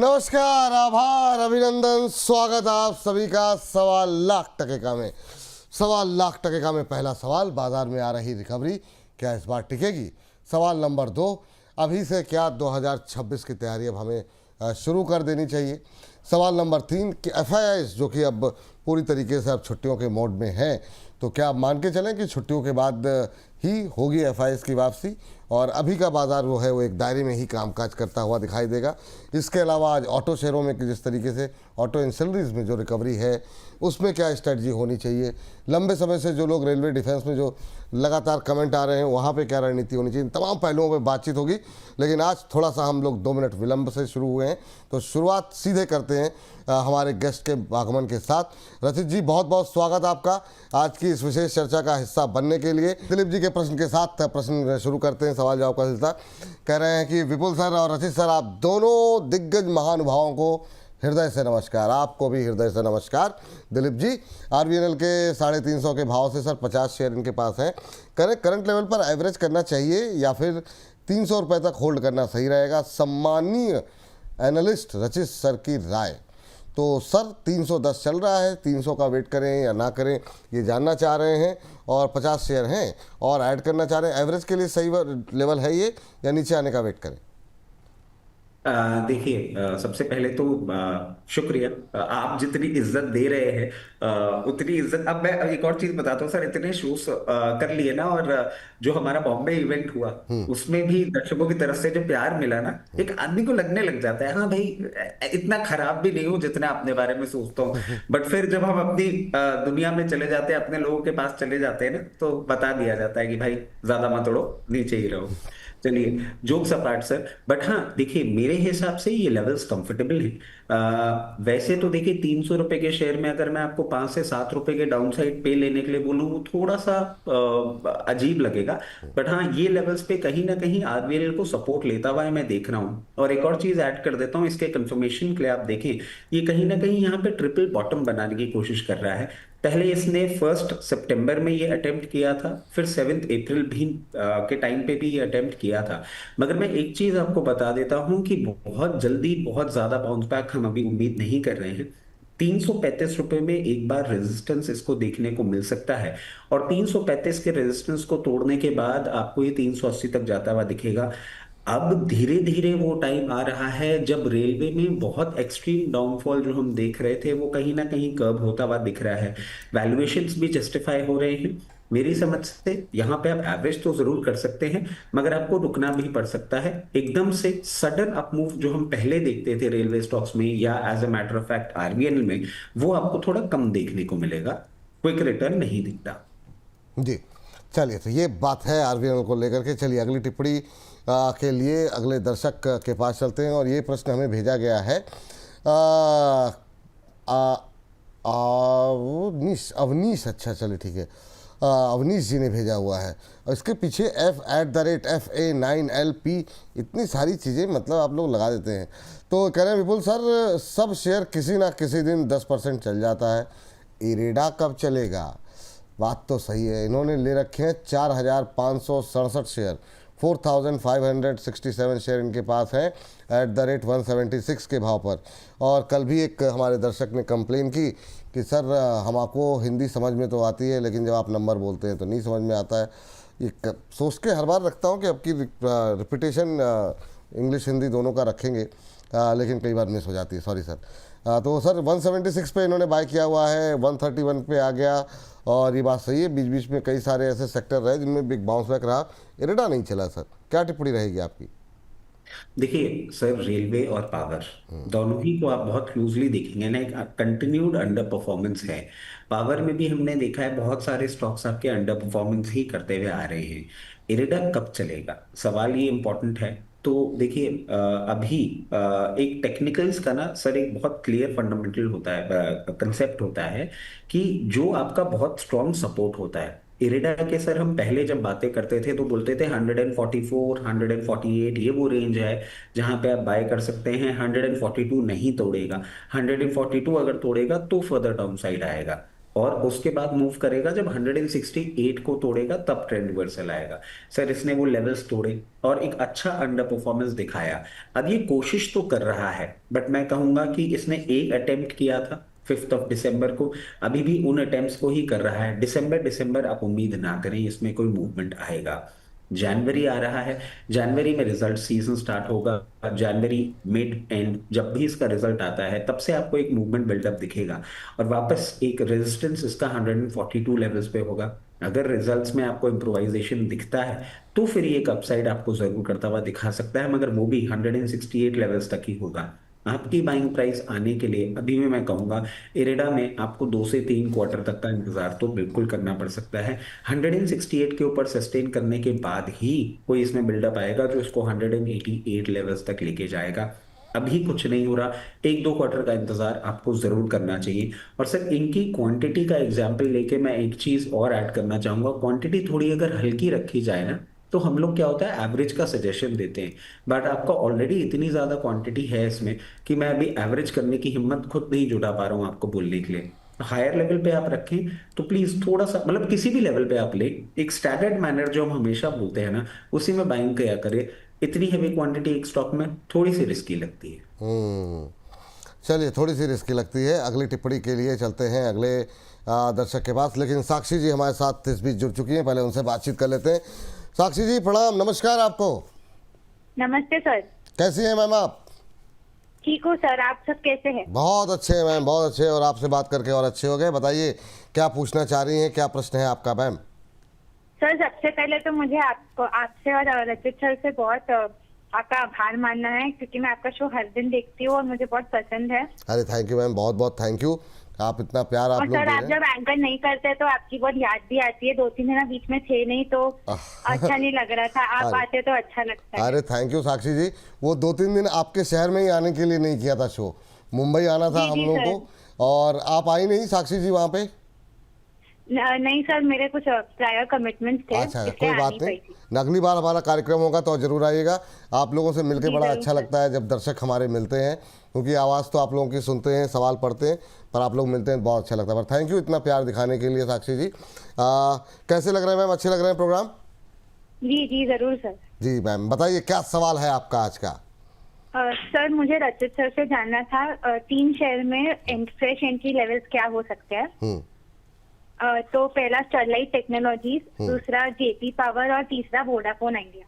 नमस्कार, आभार, अभिनंदन, स्वागत आप सभी का 1.25 लाख में। 1.25 लाख में पहला सवाल, बाजार में आ रही रिकवरी क्या इस बार टिकेगी? सवाल नंबर 2, अभी से क्या 2026 की तैयारी अब हमें शुरू कर देनी चाहिए? सवाल नंबर 3 कि FIIs जो कि अब पूरी तरीके से अब छुट्टियों के मोड में हैं, तो क्या आप मान के चलें कि छुट्टियों के बाद ही होगी FIIs की वापसी और अभी का बाजार वो है वो एक दायरे में ही कामकाज करता हुआ दिखाई देगा? इसके अलावा आज ऑटो शेयरों में कि जिस तरीके से ऑटो इंसलरीज में जो रिकवरी है उसमें क्या स्ट्रेटजी होनी चाहिए? लंबे समय से जो लोग रेलवे डिफेंस में जो लगातार कमेंट आ रहे हैं वहाँ पे क्या रणनीति होनी चाहिए? इन तमाम पहलुओं पे बातचीत होगी, लेकिन आज थोड़ा सा हम लोग 2 मिनट विलंब से शुरू हुए हैं, तो शुरुआत सीधे करते हैं हमारे गेस्ट के आगमन के साथ। रचित जी, बहुत बहुत स्वागत आपका आज की इस विशेष चर्चा का हिस्सा बनने के लिए। दिलीप जी के प्रश्न के साथ प्रश्न शुरू करते हैं, सवाल जवाब का सिलसिला। कह रहे हैं कि विपुल सर और रचित सर, आप दोनों दिग्गज महानुभावों को हृदय से नमस्कार। आपको भी हृदय से नमस्कार। दिलीप जी, RVNL के 350 के भाव से सर 50 शेयर इनके पास हैं। करंट लेवल पर एवरेज करना चाहिए या फिर 300 रुपये तक होल्ड करना सही रहेगा? सम्मानीय एनालिस्ट रचित सर की राय। तो सर 310 चल रहा है, 300 का वेट करें या ना करें ये जानना चाह रहे हैं, और 50 शेयर हैं और ऐड करना चाह रहे हैं। एवरेज के लिए सही लेवल है ये या नीचे आने का वेट करें? देखिए, सबसे पहले तो शुक्रिया। आप जितनी इज्जत दे रहे हैं उतनी इज्जत अब मैं एक और चीज बताता हूँ सर। इतने शोज कर लिए ना, और जो हमारा बॉम्बे इवेंट हुआ उसमें भी दर्शकों की तरफ से जो प्यार मिला ना, एक आदमी को लगने लग जाता है हाँ भाई इतना खराब भी नहीं हूँ जितना अपने बारे में सोचता हूँ। बट फिर जब हम अपनी दुनिया में चले जाते हैं, अपने लोगों के पास चले जाते हैं ना, तो बता दिया जाता है कि भाई ज्यादा मत उड़ो, नीचे ही रहो। चलिए, जोक्स अपार्ट सर, बट हाँ देखिए, मेरे हिसाब से ये लेवल्स कंफर्टेबल हैं। वैसे तो देखिए 300 रुपए के शेयर में अगर मैं आपको 5 से 7 रुपए के डाउन साइड पे लेने के लिए बोलूँ वो थोड़ा सा अजीब लगेगा। बट हाँ, ये लेवल्स पे कहीं ना कहीं RVNL को सपोर्ट लेता हुआ है मैं देख रहा हूँ। और एक और चीज ऐड कर देता हूँ इसके कंफर्मेशन के लिए, आप देखें ये कहीं ना कहीं यहाँ पे ट्रिपल बॉटम बनाने की कोशिश कर रहा है। पहले इसने 1 सितंबर में ये अटेम्प्ट किया था, फिर 7 अप्रैल भी के टाइम पे भी ये अटेम्प्ट किया था। मगर मैं एक चीज आपको बता देता हूं कि बहुत जल्दी बहुत ज्यादा बाउंस बैक हम अभी उम्मीद नहीं कर रहे हैं। 335 रुपए में एक बार रेजिस्टेंस इसको देखने को मिल सकता है, और 335 के रेजिस्टेंस को तोड़ने के बाद आपको ये 380 तक जाता हुआ दिखेगा। अब धीरे धीरे वो टाइम आ रहा है जब रेलवे में बहुत एक्सट्रीम डाउनफॉल जो हम देख रहे थे वो कहीं ना कहीं कर्ब होता हुआ दिख रहा है। वैल्यूएशंस भी जस्टिफाई हो रहे हैं। मेरी समझ से यहाँ पे आप एवरेज तो जरूर कर सकते हैं, मगर आपको रुकना भी पड़ सकता है। एकदम से सडन अपमूव जो हम पहले देखते थे रेलवे स्टॉक्स में या as a matter of fact RVNL में, वो आपको थोड़ा कम देखने को मिलेगा। क्विक रिटर्न नहीं दिखता जी, चलिए, तो ये बात है RVNL को लेकर के। चलिए अगली टिप्पणी के लिए अगले दर्शक के पास चलते हैं, और ये प्रश्न हमें भेजा गया है अवनीश, अच्छा चलिए ठीक है, अवनीश जी ने भेजा हुआ है। और इसके पीछे F@FA9LP इतनी सारी चीज़ें मतलब आप लोग लगा देते हैं। तो कह रहे हैं विपुल सर, सब शेयर किसी ना किसी दिन 10% चल जाता है, इरेडा कब चलेगा? बात तो सही है, इन्होंने ले रखे हैं 4567 शेयर, 4567 शेयर इनके पास है @176 के भाव पर। और कल भी एक हमारे दर्शक ने कंप्लेन की कि सर हमको हिंदी समझ में तो आती है लेकिन जब आप नंबर बोलते हैं तो नहीं समझ में आता है। ये सोच के हर बार रखता हूँ कि अब की रिपीटेशन इंग्लिश हिंदी दोनों का रखेंगे, लेकिन कई बार मिस हो जाती है, सॉरी सर। तो सर 176 पे इन्होंने बाय किया हुआ है, 131 पे आ गया, और ये बात सही है बीच बीच में कई सारे ऐसे सेक्टर रहे जिनमें बिग बाउंस बैक रहा, इरेडा नहीं चला। सर क्या टिप्पणी रहेगी आपकी? देखिए सर, रेलवे और पावर दोनों ही को आप बहुत क्लोजली देखेंगे ना, एक कंटिन्यूड अंडर परफॉर्मेंस है। पावर में भी हमने देखा है बहुत सारे स्टॉक्स आपके अंडर परफॉर्मेंस ही करते हुए आ रहे हैं। इरेडा कब चलेगा, सवाल ये इंपॉर्टेंट है। तो देखिए अभी एक टेक्निकल्स का ना सर एक बहुत क्लियर फंडामेंटल होता है, कंसेप्ट होता है कि जो आपका बहुत स्ट्रॉन्ग सपोर्ट होता है। इरेडा के सर हम पहले जब बातें करते थे तो बोलते थे 144 148 ये वो रेंज है जहां पे आप बाय कर सकते हैं। 142 नहीं तोड़ेगा, 142 अगर तोड़ेगा तो फर्दर डाउन साइड आएगा। और उसके बाद मूव करेगा जब 168 को तोड़ेगा तब ट्रेंड रिवर्सल आएगा। सर इसने वो लेवल्स तोड़े और एक अच्छा अंडर परफॉर्मेंस दिखाया। अब ये कोशिश तो कर रहा है, बट मैं कहूंगा कि इसने एक अटेम्प्ट किया था 5 दिसंबर को, अभी भी उन अटेम्प्ट्स को ही कर रहा है। दिसंबर आप उम्मीद ना करें इसमें कोई मूवमेंट आएगा। जनवरी आ रहा है, जनवरी में रिजल्ट सीजन स्टार्ट होगा। जनवरी मिड एंड जब भी इसका रिजल्ट आता है तब से आपको एक मूवमेंट बिल्डअप दिखेगा और वापस एक रेजिस्टेंस इसका 142 लेवल्स पे होगा। अगर रिजल्ट्स में आपको इम्प्रोवाइजेशन दिखता है तो फिर ये एक अपसाइड आपको जरूर करता हुआ दिखा सकता है, मगर वो भी 168 लेवल्स तक ही होगा। आपकी बाइंग प्राइस आने के लिए अभी भी मैं कहूंगा इरेडा में आपको 2 से 3 क्वार्टर तक का इंतजार तो बिल्कुल करना पड़ सकता है। 168 के ऊपर सस्टेन करने के बाद ही कोई इसमें बिल्डअप आएगा जो इसको 188 लेवल्स तक लेके जाएगा। अभी कुछ नहीं हो रहा, 1-2 क्वार्टर का इंतजार आपको जरूर करना चाहिए। और सर इनकी क्वांटिटी का एग्जाम्पल लेके मैं एक चीज और ऐड करना चाहूंगा, क्वांटिटी थोड़ी अगर हल्की रखी जाए ना तो हम लोग क्या होता है एवरेज का सजेशन देते हैं, बट आपका ऑलरेडी इतनी ज्यादा क्वांटिटी है इसमें कि मैं अभी एवरेज करने की हिम्मत खुद नहीं जुटा पा रहा हूँ आपको बोलने के लिए। हायर लेवल पे आप रखें तो प्लीज थोड़ा सा, मतलब किसी भी लेवल पे आप ले, एक स्टैंडर्ड मैनर जो हम हमेशा बोलते हैं ना उसी में बाइंग किया करें। इतनी हेवी क्वांटिटी एक स्टॉक में थोड़ी सी रिस्की लगती है। हम्म, चलिए थोड़ी सी रिस्की लगती है। अगली टिप्पणी के लिए चलते हैं अगले दर्शक के पास, लेकिन साक्षी जी हमारे साथ इस बीच जुड़ चुकी हैं, पहले उनसे बातचीत कर लेते हैं। साक्षी जी प्रणाम, नमस्कार आपको। नमस्ते सर। कैसी हैं मैम आप? ठीक हूँ सर, आप सब कैसे हैं? बहुत अच्छे हैं मैम, बहुत अच्छे, और आपसे बात करके और अच्छे हो गए। बताइए क्या पूछना चाह रही हैं, क्या प्रश्न है आपका मैम? सर सबसे पहले तो मुझे आपसे और रचित सर से बहुत आपका आभार मानना है, क्योंकि मैं आपका शो हर दिन देखती हूँ और मुझे बहुत पसंद है। अरे थैंक यू मैम, बहुत बहुत थैंक यू, आप इतना प्यार आप और लोग सर दे आप रहे जब एंकर नहीं करते तो आपकी बहुत याद भी आती है। 2-3 दिन बीच में थे नहीं तो अच्छा नहीं लग रहा था, आप आते तो अच्छा लगता है। अरे थैंक यू साक्षी जी, वो 2-3 दिन आपके शहर में ही आने के लिए नहीं किया था शो, मुंबई आना था जी, हम जी, लोगों सर। को, और आप आई नहीं साक्षी जी वहाँ पे। नहीं सर, मेरे कुछ प्रायर कमिटमेंट्स थे, अच्छा इसलिए कोई आ बात नहीं नहीं, पाई थी। अगली बार हमारा कार्यक्रम होगा तो जरूर आइएगा। आप लोगों से मिलकर जी, बड़ा जरूर अच्छा सर। लगता है जब दर्शक हमारे मिलते हैं, क्योंकि आवाज़ तो आप लोगों की सुनते हैं, सवाल पढ़ते हैं, पर आप लोग मिलते हैं बहुत अच्छा लगता है। पर थैंक यू इतना प्यार दिखाने के लिए साक्षी जी। कैसे लग रहे हैं मैम, अच्छे लग रहे हैं प्रोग्राम? जी जी जरूर सर। जी मैम बताइए क्या सवाल है आपका आज का? सर मुझे रचित सर से जानना था, 3 शेयर में फ्रेश एंट्री लेवल्स क्या हो सकते हैं? हम्म, तो पहला स्टरलाइट टेक्नोलॉजीज, दूसरा जेपी पावर और तीसरा वोडाफोन आइडिया।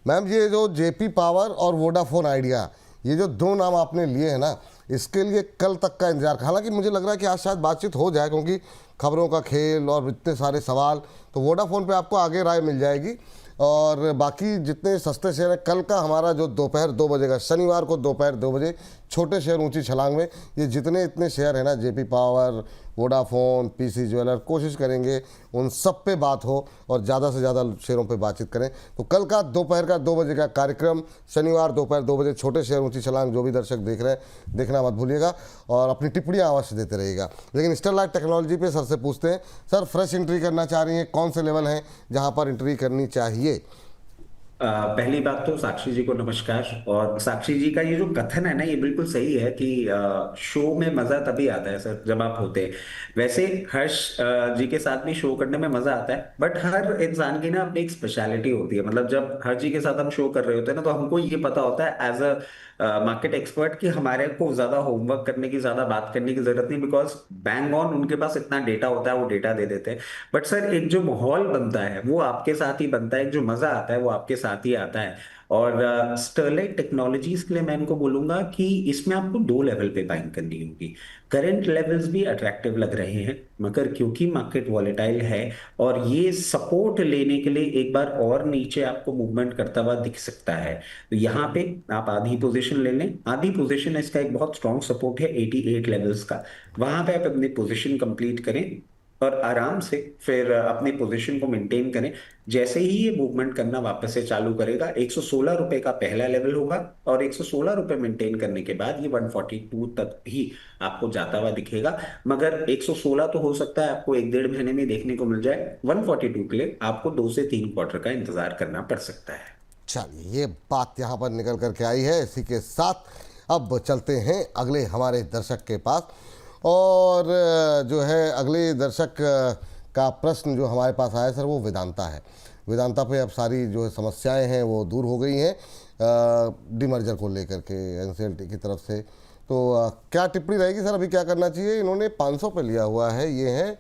मैम ये जो जेपी पावर और वोडाफोन आइडिया, ये जो 2 नाम आपने लिए हैं ना, इसके लिए कल तक का इंतजार, हालांकि मुझे लग रहा है कि आज शायद बातचीत हो जाए, क्योंकि खबरों का खेल और इतने सारे सवाल, तो वोडाफोन पे आपको आगे राय मिल जाएगी। और बाकी जितने सस्ते शेयर हैं, कल का हमारा जो दोपहर 2 बजे का, शनिवार को दोपहर 2 बजे, छोटे शेयर ऊंची छलांग में, ये जितने इतने शेयर है ना, JP power, Vodafone, PC jeweller, कोशिश करेंगे उन सब पे बात हो और ज़्यादा से ज़्यादा शेयरों पे बातचीत करें। तो कल का दोपहर का 2 बजे का कार्यक्रम, शनिवार दोपहर 2 बजे, छोटे शेयर ऊंची छलांग, जो भी दर्शक देख रहे हैं देखना मत भूलिएगा और अपनी टिप्पणियाँ अवश्य देते रहिएगा। लेकिन स्टरलाइट टेक्नोलॉजी पे सर से पूछते हैं, सर फ्रेश एंट्री करना चाह रही हैं, कौन से लेवल हैं जहाँ पर एंट्री करनी चाहिए? पहली बात तो साक्षी जी को नमस्कार। और साक्षी जी का ये जो कथन है ना ये बिल्कुल सही है कि शो में मजा तभी आता है सर जब आप होते हैं। वैसे हर्ष जी के साथ भी शो करने में मजा आता है, बट हर इंसान की ना अपनी एक स्पेशलिटी होती है। मतलब जब हर्ष जी के साथ हम शो कर रहे होते हैं ना तो हमको ये पता होता है एज अ मार्केट एक्सपर्ट कि हमारे को ज्यादा होमवर्क करने की, ज्यादा बात करने की जरूरत नहीं, बिकॉज बैंग ऑन उनके पास इतना डेटा होता है, वो डेटा दे देते हैं। बट सर एक जो माहौल बनता है वो आपके साथ ही बनता है, एक जो मजा आता है वो आपके साथ ही आता है। और स्टरलाइट टेक्नोलॉजीज के लिए मैं इनको बोलूंगा कि इसमें आपको 2 लेवल पे बाइंग करनी होगी। करंट लेवल्स भी अट्रैक्टिव लग रहे हैं, मगर क्योंकि मार्केट वॉलेटाइल है और ये सपोर्ट लेने के लिए एक बार और नीचे आपको मूवमेंट करता हुआ दिख सकता है, तो यहाँ पे आप आधी पोजीशन ले लें। आधी पोजीशन इसका एक बहुत स्ट्रॉन्ग सपोर्ट है 88 लेवल्स का, वहां पे आप अपनी पोजीशन कंप्लीट करें और आराम से फिर अपनी पोजीशन को मेंटेन करें। जैसे ही ये मूवमेंट करना वापस से चालू करेगा, 116 रुपए का पहला लेवल होगा और 116 रुपए मेंटेन करने के बाद ये 142 तक भी आपको जाता हुआ दिखेगा। मगर 116 तो हो सकता है आपको 1-1.5 महीने में देखने को मिल जाए, 142 के लिए आपको 2 से 3 क्वार्टर का इंतजार करना पड़ सकता है। चलिए ये बात यहाँ पर निकल करके आई है। इसी के साथ अब चलते हैं अगले हमारे दर्शक के पास, और जो है अगले दर्शक का प्रश्न जो हमारे पास आया सर वो वेदांता है। वेदांता पे अब सारी जो है समस्याएं हैं वो दूर हो गई हैं डीमर्जर को लेकर के एनसीएलटी की तरफ से। तो क्या टिप्पणी रहेगी सर, अभी क्या करना चाहिए? इन्होंने 500 पे लिया हुआ है, ये है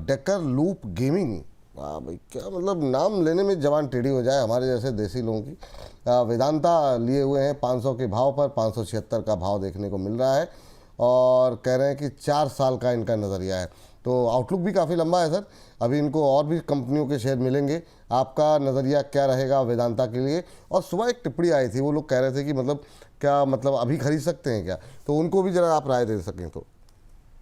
डेकर लूप गेमिंग। भाई क्या मतलब, नाम लेने में जवान टेढ़ी हो जाए हमारे जैसे देसी लोगों की। वेदांता लिए हुए हैं 500 के भाव पर, 576 का भाव देखने को मिल रहा है और कह रहे हैं कि 4 साल का इनका नज़रिया है। तो आउटलुक भी काफ़ी लंबा है सर, अभी इनको और भी कंपनियों के शेयर मिलेंगे। आपका नज़रिया क्या रहेगा वेदांता के लिए? और सुबह एक टिप्पणी आई थी, वो लोग कह रहे थे कि मतलब क्या मतलब अभी खरीद सकते हैं क्या, तो उनको भी ज़रा आप राय दे सकें तो।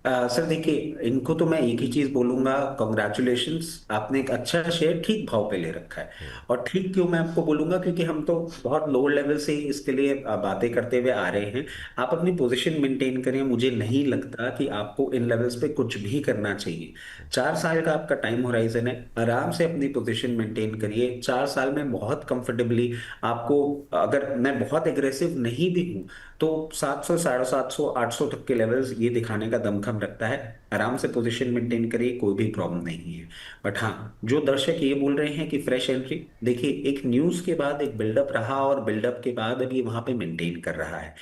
सर देखिए, इनको तो मैं एक ही चीज बोलूंगा, कॉन्ग्रेचुलेशंस, आपने एक अच्छा शेयर ठीक भाव पे ले रखा है। और ठीक क्यों मैं आपको बोलूंगा, क्योंकि हम तो बहुत लोअर लेवल से ही इसके लिए बातें करते हुए आ रहे हैं। आप अपनी पोजीशन मेंटेन करें, मुझे नहीं लगता कि आपको इन लेवल्स पे कुछ भी करना चाहिए। 4 साल का आपका टाइम होराइजन है, आराम से अपनी पोजीशन मेंटेन करिए। 4 साल में बहुत कंफर्टेबली आपको, अगर मैं बहुत एग्रेसिव नहीं भी हूं तो 700, 750, 800 तक के लेवल्स ये दिखाने का दमखम रखता है। आराम से पोजीशन मेंटेन करिए, कोई भी प्रॉब्लम नहीं है। बट हाँ, जो दर्शक ये बोल रहे हैं कि फ्रेश एंट्री, देखिए एक न्यूज के बाद एक बिल्डअप रहा और बिल्डअप के बाद अब ये वहां पे मेंटेन कर रहा है।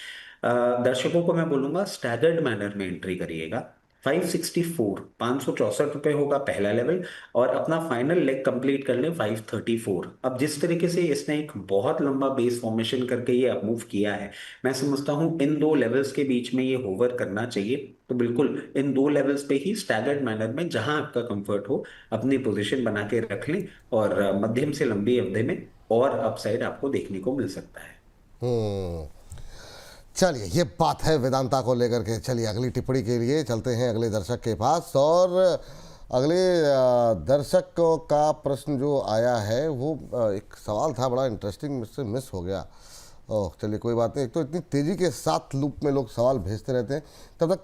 दर्शकों को मैं बोलूंगा स्टैगर्ड मैनर में एंट्री करिएगा। 564, 564 होगा पहला लेवल, और अपना फाइनल लेग कंप्लीट कर लें 534। अब जिस तरीके से इसने एक बहुत लंबा बेस फॉर्मेशन करके ये अपमूव किया है, मैं समझता हूं इन दो लेवल्स के बीच में ये होवर करना चाहिए। तो बिल्कुल इन दो लेवल्स पे ही स्टैगर्ड मैनर में जहां आपका कंफर्ट हो अपनी पोजीशन बना के रख लें, और मध्यम से लंबी अवधि में और अपसाइड आपको देखने को मिल सकता है। हम्म, चलिए ये बात है वेदांता को लेकर के। चलिए अगली टिप्पणी के लिए चलते हैं अगले दर्शक के पास। और अगले दर्शक का प्रश्न जो आया है वो एक सवाल था बड़ा इंटरेस्टिंग, मुझसे मिस हो गया। ओह चलिए कोई बात नहीं, एक तो इतनी तेज़ी के साथ लूप में लोग सवाल भेजते रहते हैं, तब तक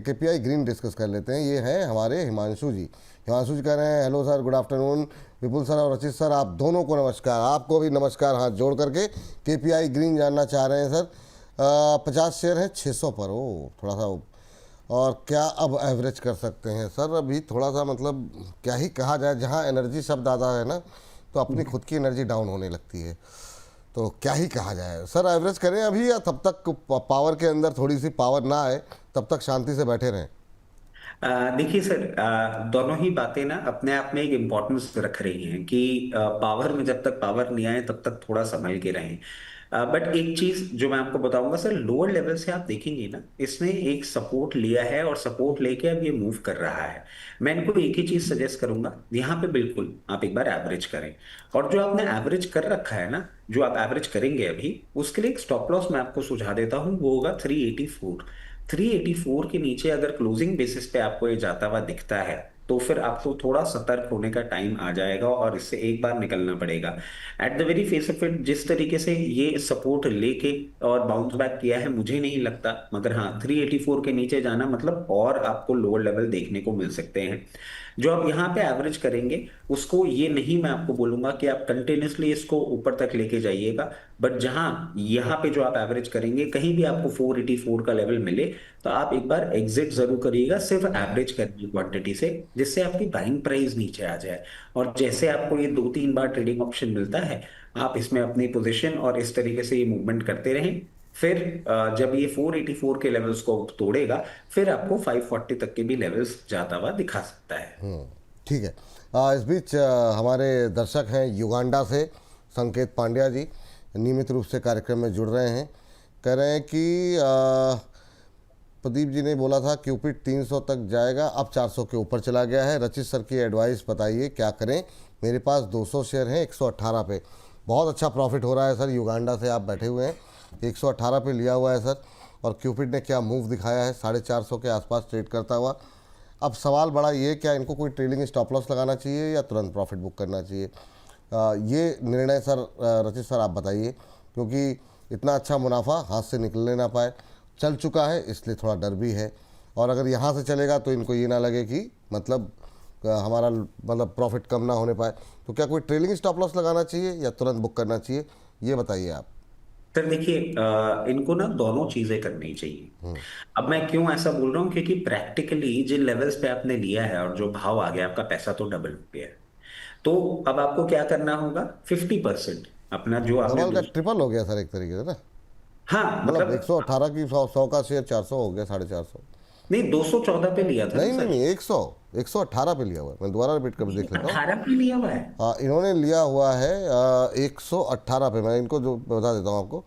केपीआई ग्रीन डिस्कस कर लेते हैं। ये हैं हमारे हिमांशु जी। हिमांशु जी कह रहे हैं हेलो सर, गुड आफ्टरनून विपुल सर और रचित सर, आप दोनों को नमस्कार। आपको भी नमस्कार हाथ जोड़ करके। केपीआई ग्रीन जानना चाह रहे हैं सर। 50 शेयर है 600 पर, ओ थोड़ा सा। और क्या अब एवरेज कर सकते हैं सर? अभी थोड़ा सा मतलब क्या ही कहा जाए, जहाँ एनर्जी शब्द आता है ना तो अपनी खुद की एनर्जी डाउन होने लगती है। तो क्या ही कहा जाए सर, एवरेज करें अभी या तब तक पावर के अंदर थोड़ी सी पावर ना आए तब तक शांति से बैठे रहें? देखिए सर, दोनों ही बातें ना अपने आप में एक इम्पोर्टेंस रख रही हैं कि पावर में जब तक पावर नहीं आए तब तक थोड़ा संभल के रहें। बट एक चीज जो मैं आपको बताऊंगा सर, लोअर लेवल से आप देखेंगे ना, इसने एक सपोर्ट लिया है और सपोर्ट लेके अब ये मूव कर रहा है। मैं इनको एक ही चीज सजेस्ट करूंगा, यहाँ पे बिल्कुल आप एक बार एवरेज करें। और जो आपने एवरेज कर रखा है ना, जो आप एवरेज करेंगे अभी, उसके लिए एक स्टॉप लॉस मैं आपको सुझा देता हूँ, वो होगा 384। 384 के नीचे अगर क्लोजिंग बेसिस पे आपको ये जाता हुआ दिखता है तो फिर आपको थोड़ा सतर्क होने का टाइम आ जाएगा और इससे एक बार निकलना पड़ेगा। At the very face of it, जिस तरीके से ये सपोर्ट लेके और बाउंस बैक किया है, मुझे नहीं लगता, मगर हाँ 384 के नीचे जाना मतलब और आपको लोअर लेवल देखने को मिल सकते हैं। जो आप यहाँ पे एवरेज करेंगे उसको, ये नहीं मैं आपको बोलूंगा कि आप कंटिन्यूसली इसको ऊपर तक लेके जाइएगा, बट जहां यहाँ पे जो आप एवरेज करेंगे कहीं भी आपको 484 का लेवल मिले तो आप एक बार एग्जिट जरूर करिएगा, सिर्फ एवरेज करनी क्वांटिटी से, जिससे आपकी बाइंग प्राइस नीचे आ जाए। और जैसे आपको ये 2-3 बार ट्रेडिंग ऑप्शन मिलता है, आप इसमें अपनी पोजीशन और इस तरीके से ये मूवमेंट करते रहें। फिर जब ये 484 के लेवल्स को तोड़ेगा, फिर आपको 540 तक के भी लेवल्स जाता हुआ दिखा सकता है। ठीक है। इस बीच हमारे दर्शक हैं युगांडा से, संकेत पांड्या जी नियमित रूप से कार्यक्रम में जुड़ रहे हैं। कह रहे हैं कि प्रदीप जी ने बोला था क्यूपिड 300 तक जाएगा, अब 400 के ऊपर चला गया है। रचित सर की एडवाइस बताइए क्या करें, मेरे पास 200 शेयर हैं 118 पे। बहुत अच्छा प्रॉफिट हो रहा है सर, युगांडा से आप बैठे हुए हैं, 118 पे लिया हुआ है सर। और क्यूपिड ने क्या मूव दिखाया है, 450 के आसपास ट्रेड करता हुआ। अब सवाल बड़ा ये, क्या इनको कोई ट्रेलिंग स्टॉप लॉस लगाना चाहिए या तुरंत प्रॉफिट बुक करना चाहिए? ये निर्णय सर रचित सर आप बताइए, क्योंकि इतना अच्छा मुनाफा हाथ से निकलने ना पाए, चल चुका है इसलिए थोड़ा डर भी है। और अगर यहाँ से चलेगा तो इनको ये ना लगे कि मतलब हमारा मतलब प्रॉफिट कम ना होने पाए। तो क्या कोई ट्रेलिंग स्टॉप लॉस लगाना चाहिए या तुरंत बुक करना चाहिए, ये बताइए आप। सर देखिए, इनको ना दोनों चीजें करनी चाहिए। अब मैं क्यों ऐसा बोल रहा हूँ, क्योंकि प्रैक्टिकली जिन लेवल्स पे आपने लिया है और जो भाव आ गया, आपका पैसा तो डबल हो गया है। तो अब आपको क्या करना होगा, 50% अपना जो आपने डबल का ट्रिपल हो गया सर एक तरीके से ना। हाँ मतलब मतलब 118 की 100 का शेयर 400 हो गया, 450। नहीं, 214 पे लिया था ना नहीं नहीं सर। नहीं, 118 पे लिया हुआ है। मैं दोबारा रिपीट कर देख लेता हूँ। 18 पे लिया हुआ है। हाँ, इन्होंने लिया हुआ है 118 पे। मैं इनको जो बता देता हूँ आपको।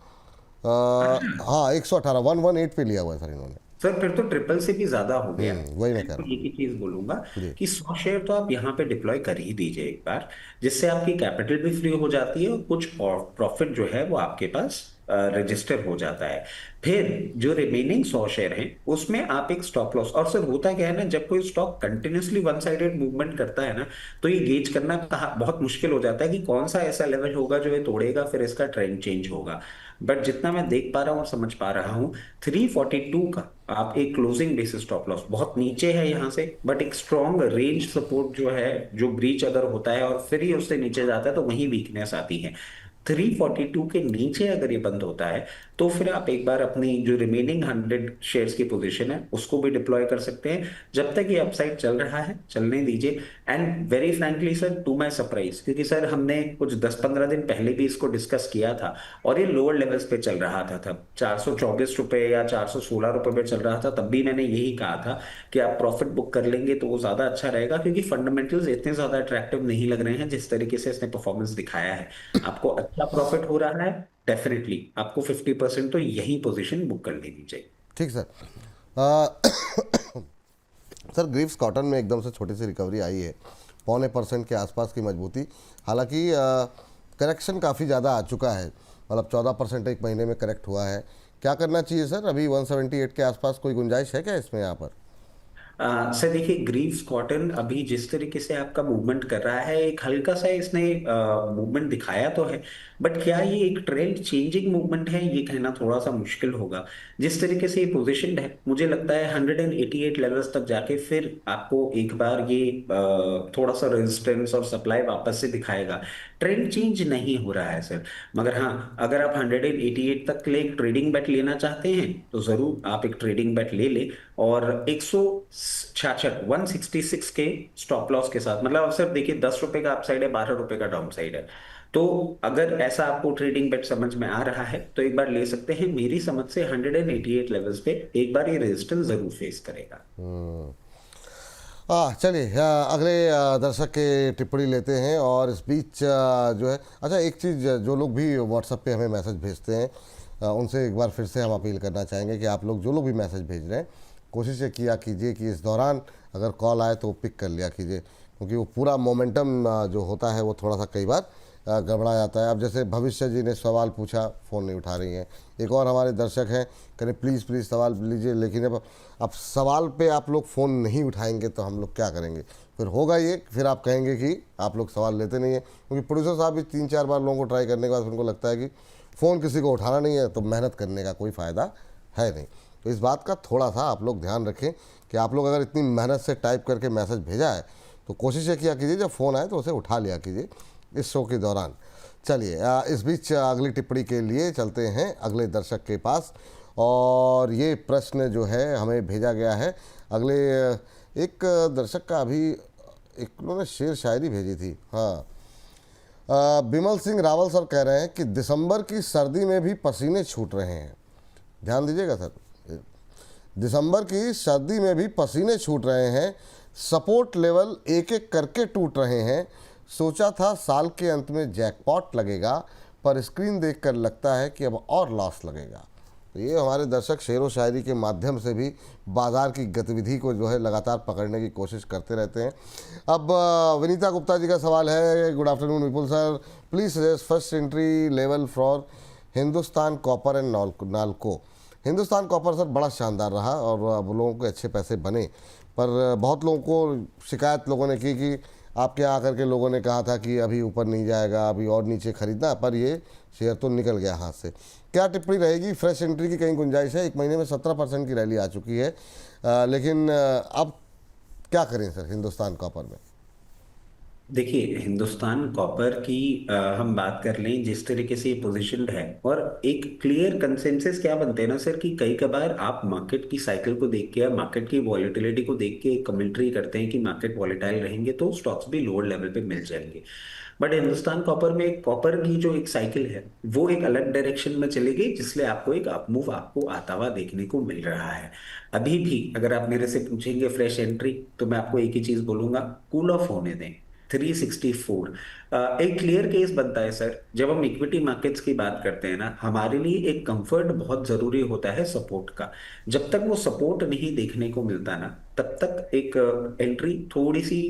हाँ, 118, 118 पे लिया हुआ है सर इन्होंने। सर फिर तो ट्रिपल से भी ज्यादा हो गया। वही मैं मैं कह तो रहा एक ही चीज बोलूंगा हूँ जी। कि 100 शेयर तो आप यहाँ पे डिप्लॉय कर ही दीजिए एक बार, जिससे आपकी कैपिटल भी फ्री हो जाती है और कुछ प्रॉफिट जो है वो आपके पास रजिस्टर हो जाता है। फिर जो रिमेनिंग 100 शेयर हैं उसमें आप एक स्टॉप लॉस, और सर होता क्या है ना, जब कोई stock continuously one sided movement करता है ना, तो ये गेज करना कहा बहुत मुश्किल हो जाता है कि कौन सा ऐसा लेवल होगा जो ये तोड़ेगा, फिर इसका ट्रेंड चेंज होगा। बट जितना मैं देख पा रहा हूँ और समझ पा रहा हूँ, 342 का आप एक क्लोजिंग बेसिस स्टॉप लॉस बहुत नीचे है यहाँ से, बट एक स्ट्रॉन्ग रेंज सपोर्ट जो है, जो ब्रीच अगर होता है और फिर ही उससे नीचे जाता है तो वहीं वीकनेस आती है। 342 के नीचे अगर ये बंद होता है तो फिर आप एक बार अपनी जो रिमेनिंग 100 शेयर्स की पोजीशन है उसको भी डिप्लॉय कर सकते हैं। जब तक ये अपसाइड चल रहा है चलने दीजिए। And very frankly sir, to my surprise, क्योंकि सर हमने कुछ 10-15 दिन पहले भी इसको डिस्कस किया था और ये लोअर लेवल्स पे चल रहा था, तब 424 रुपए या 416 रुपए पे चल रहा था, तब भी मैंने यही कहा था कि आप प्रॉफिट बुक कर लेंगे तो वो ज्यादा अच्छा रहेगा, क्योंकि फंडामेंटल्स इतने ज्यादा अट्रैक्टिव नहीं लग रहे हैं जिस तरीके से इसने परफॉर्मेंस दिखाया है। आपको अच्छा प्रॉफिट हो रहा है, डेफिनेटली आपको 50% तो यही पोजीशन बुक कर लेनी चाहिए। ठीक सर। अ, सर ग्रीव्स कॉटन में एकदम से छोटी सी रिकवरी आई है, 0.25% के आसपास की मजबूती। हालांकि करेक्शन काफ़ी ज़्यादा आ चुका है, मतलब 14% एक महीने में करेक्ट हुआ है। क्या करना चाहिए सर? अभी 178 के आसपास कोई गुंजाइश है क्या इसमें यहाँ पर? सर देखिए, ग्रीव्स कॉटन अभी जिस तरीके से आपका मूवमेंट कर रहा है, एक हल्का सा इसने मूवमेंट दिखाया तो है, बट क्या ये एक ट्रेंड चेंजिंग मूवमेंट है ये कहना थोड़ा सा मुश्किल होगा। जिस तरीके से ये पोजीशनड है, मुझे लगता है 188 लेवल्स तक जाके फिर आपको एक बार ये थोड़ा सा रेजिस्टेंस और सप्लाई वापस से दिखाएगा। ट्रेंड चेंज नहीं हो रहा है सर। मगर हाँ, अगर आप 188 तक के लिए एक ट्रेडिंग बेट लेना चाहते हैं तो जरूर आप एक ट्रेडिंग बेट ले ले, और 166 166 के स्टॉप लॉस के साथ, मतलब अब सर देखिए 10 रुपए का अपसाइड है, 12 रुपए का डाउन साइड है। तो अगर ऐसा आपको ट्रेडिंग बेट समझ में आ रहा है तो एक बार ले सकते हैं। मेरी समझ से 188 लेवल्स पे एक बार ये रेजिस्टेंस जरूर फेस करेगा। चलिए, अगले दर्शक के टिप्पणी लेते हैं। और इस बीच जो है, अच्छा एक चीज़, जो लोग भी व्हाट्सएप पे हमें मैसेज भेजते हैं उनसे एक बार फिर से हम अपील करना चाहेंगे कि आप लोग जो लोग भी मैसेज भेज रहे हैं, कोशिश ये किया कीजिए कि इस दौरान अगर कॉल आए तो पिक कर लिया कीजिए, क्योंकि वो पूरा मोमेंटम जो होता है वो थोड़ा सा कई बार गड़बड़ा जाता है। अब जैसे भविष्य जी ने सवाल पूछा, फ़ोन नहीं उठा रही हैं। एक और हमारे दर्शक हैं, करें प्लीज़ प्लीज़ सवाल लीजिए, लेकिन अब सवाल पे आप लोग फ़ोन नहीं उठाएंगे तो हम लोग क्या करेंगे? फिर होगा ये, फिर आप कहेंगे कि आप लोग सवाल लेते नहीं हैं, क्योंकि प्रोड्यूसर साहब भी 3-4 बार लोगों को ट्राई करने के बाद उनको लगता है कि फ़ोन किसी को उठाना नहीं है तो मेहनत करने का कोई फ़ायदा है नहीं। तो इस बात का थोड़ा सा आप लोग ध्यान रखें कि आप लोग अगर इतनी मेहनत से टाइप करके मैसेज भेजा है तो कोशिश ये किया कीजिए जब फ़ोन आए तो उसे उठा लिया कीजिए इस शो के दौरान। चलिए, इस बीच अगली टिप्पणी के लिए चलते हैं अगले दर्शक के पास। और ये प्रश्न जो है हमें भेजा गया है अगले एक दर्शक का। अभी एक उन्होंने शेर शायरी भेजी थी। हाँ, बिमल सिंह रावल सर कह रहे हैं कि दिसंबर की सर्दी में भी पसीने छूट रहे हैं। ध्यान दीजिएगा सर, दिसंबर की सर्दी में भी पसीने छूट रहे हैं, सपोर्ट लेवल एक एक करके टूट रहे हैं। सोचा था साल के अंत में जैकपॉट लगेगा, पर स्क्रीन देखकर लगता है कि अब और लॉस लगेगा। तो ये हमारे दर्शक शेर व शायरी के माध्यम से भी बाज़ार की गतिविधि को जो है लगातार पकड़ने की कोशिश करते रहते हैं। अब विनीता गुप्ता जी का सवाल है। Good afternoon Vipul sir, please suggest first entry level for Hindustan copper and NALCO. Hindustan copper sir बड़ा शानदार रहा और अब लोगों के अच्छे पैसे बने, पर बहुत लोगों को शिकायत लोगों ने की कि आपके यहाँ आकर के लोगों ने कहा था कि अभी ऊपर नहीं जाएगा, अभी और नीचे खरीदना, पर ये शेयर तो निकल गया हाथ से। क्या टिप्पणी रहेगी? फ्रेश एंट्री की कहीं गुंजाइश है? एक महीने में 17% की रैली आ चुकी है, लेकिन अब क्या करें सर हिंदुस्तान कॉपर में? देखिए, हिंदुस्तान कॉपर की हम बात कर लें, जिस तरीके से ये पोजीशनड है, और एक क्लियर कंसेंसस क्या बनते हैं ना सर, कि कई कबार आप मार्केट की साइकिल को देख के या मार्केट की वॉलेटिलिटी को देख के कमेंट्री करते हैं कि मार्केट वॉलेटाइल रहेंगे तो स्टॉक्स भी लोअर लेवल पे मिल जाएंगे। बट हिंदुस्तान कॉपर में कॉपर की जो एक साइकिल है वो एक अलग डायरेक्शन में चली गई, जिसलिए आपको एक अपमूव आपको आता हुआ देखने को मिल रहा है। अभी भी अगर आप मेरे से पूछेंगे फ्रेश एंट्री, तो मैं आपको एक ही चीज बोलूंगा, कूल ऑफ होने दें। 364 एक क्लियर केस बनता है सर। जब हम इक्विटी मार्केट्स की बात करते हैं ना, हमारे लिए एक कंफर्ट बहुत जरूरी होता है सपोर्ट का। जब तक वो सपोर्ट नहीं देखने को मिलता ना, तब तक एक एंट्री थोड़ी सी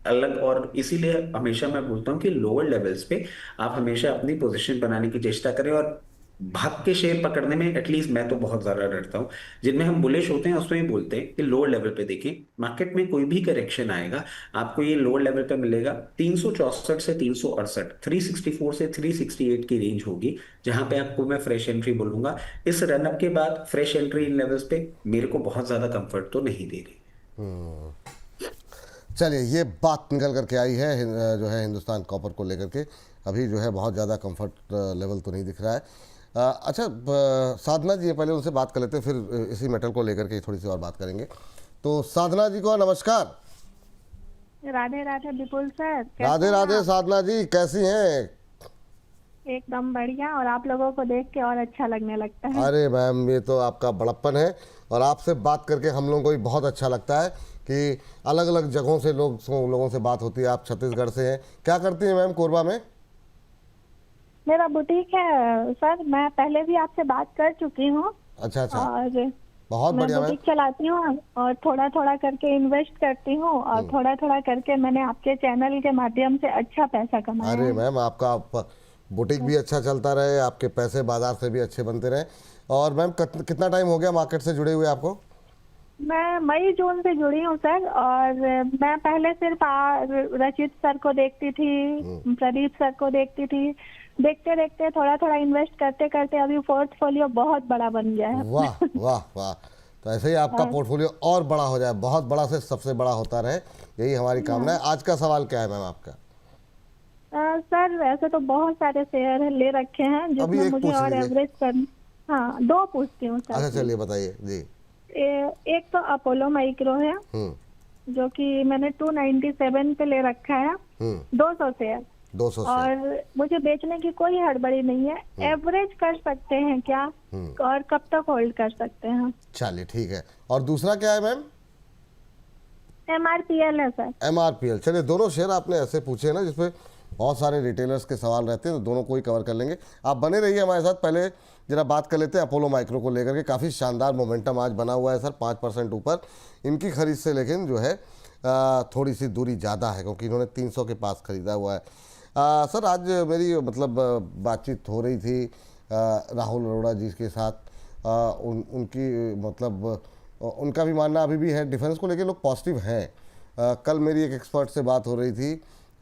अलग, और इसीलिए हमेशा मैं बोलता हूँ कि लोअर लेवल्स पे आप हमेशा अपनी पोजीशन बनाने की चेष्टा करें। और भाग के शेयर पकड़ने में एटलीस्ट मैं तो बहुत ज्यादा डरता हूँ। जिनमें हम बुलिश होते हैं उसमें ही बोलते हैं कि लोअर लेवल पे देखें, मार्केट में कोई भी करेक्शन आएगा आपको ये लोअर लेवल पे मिलेगा। 364 से 368, 364 से 368 की रेंज होगी, जहां पे आपको मैं फ्रेश एंट्री बोलूंगा। इस रनअप के बाद फ्रेश एंट्री इन लेवल्स पे मेरे को बहुत ज्यादा कंफर्ट तो नहीं दे रही। चलिए, ये बात निकल करके आई है जो है हिंदुस्तान कॉपर को लेकर के। अभी जो है बहुत ज़्यादा कंफर्ट लेवल तो नहीं दिख रहा है। अच्छा, साधना जी, पहले उनसे बात कर लेते हैं, फिर इसी मेटल को लेकर के थोड़ी सी और बात करेंगे। तो साधना जी को नमस्कार। राधे राधे विपुल सर, कैसे राधे हैं राधे आप? साधना जी, कैसी हैं? एकदम बढ़िया, और आप लोगों को देख के और अच्छा लगने लगता है। अरे मैम, ये तो आपका बड़प्पन है, और आपसे बात करके हम लोगों को भी बहुत अच्छा लगता है कि अलग अलग जगहों से लोगों से बात होती है। आप छत्तीसगढ़ से हैं, क्या करती हैं मैम कोरबा में? मेरा बुटीक है सर, मैं पहले भी आपसे बात कर चुकी हूँ। अच्छा अच्छा, और बहुत मैं बढ़िया मैम। बुटीक चलाती हूँ, और थोड़ा थोड़ा करके इन्वेस्ट करती हूँ, और थोड़ा थोड़ा करके मैंने आपके चैनल के माध्यम से अच्छा पैसा कमाया अरे है। मैम, आपका बुटीक भी अच्छा चलता रहे, आपके पैसे बाजार से भी अच्छे बनते रहे। और मैम, कितना टाइम हो गया मार्केट से जुड़े हुए आपको? मैं मई जून से जुड़ी हूँ सर, और मैं पहले सिर्फ रचित सर को देखती थी, प्रदीप सर को देखती थी। देखते देखते थोड़ा थोड़ा इन्वेस्ट करते करते अभी पोर्टफोलियो बहुत बड़ा बन गया है। वाह वाह वाह। तो ऐसे ही आपका पोर्टफोलियो और बड़ा हो जाए, बहुत बड़ा से सबसे बड़ा होता रहे, यही हमारी कामना है। आज का सवाल क्या है मैम आपका? सर वैसे तो बहुत सारे शेयर ले रखे हैं अभी जिसमें एक मुझे पूछ और लीजिए। एवरेज कर। हाँ, दो पूछती हूँ अच्छा सर। चलिए, बताइए जी। एक तो अपोलो माइक्रो है, जो कि मैंने 297 पे ले रखा है, 200 शेयर। 200 से। और मुझे बेचने की कोई हड़बड़ी नहीं है। एवरेज कर सकते हैं क्या, और कब तक होल्ड कर सकते हैं? चलिए ठीक है। और दूसरा क्या है मैम? MRPL है सर। MRPL। चलिए, दोनों शेयर आपने ऐसे पूछे हैं ना जिसपे बहुत सारे रिटेलर्स के सवाल रहते हैं, तो दोनों को ही कवर कर लेंगे। आप बने रहिए हमारे साथ। पहले जरा बात कर लेते हैं अपोलो माइक्रो को लेकर के। काफ़ी शानदार मोमेंटम आज बना हुआ है सर, 5% ऊपर इनकी खरीद से, लेकिन जो है थोड़ी सी दूरी ज़्यादा है, क्योंकि इन्होंने 300 के पास खरीदा हुआ है। सर, आज मेरी मतलब बातचीत हो रही थी राहुल अरोड़ा जी के साथ। उनकी मतलब उनका भी मानना अभी भी है डिफेंस को लेकर लोग पॉजिटिव हैं। कल मेरी एक एक्सपर्ट से बात हो रही थी,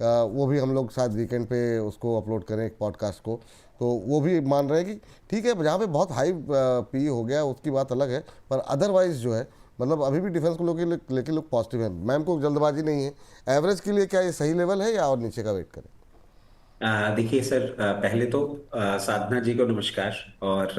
वो भी हम लोग शायद वीकेंड पे उसको अपलोड करें एक पॉडकास्ट को, तो वो भी मान रहे हैं कि ठीक है, जहाँ पे बहुत हाई पी हो गया उसकी बात अलग है, पर अदरवाइज जो है मतलब अभी भी डिफेंस को लेके लोग पॉजिटिव हैं। मैम को जल्दबाजी नहीं है। एवरेज के लिए क्या ये सही लेवल है या और नीचे का वेट करें? देखिए सर, पहले तो साधना जी को नमस्कार। और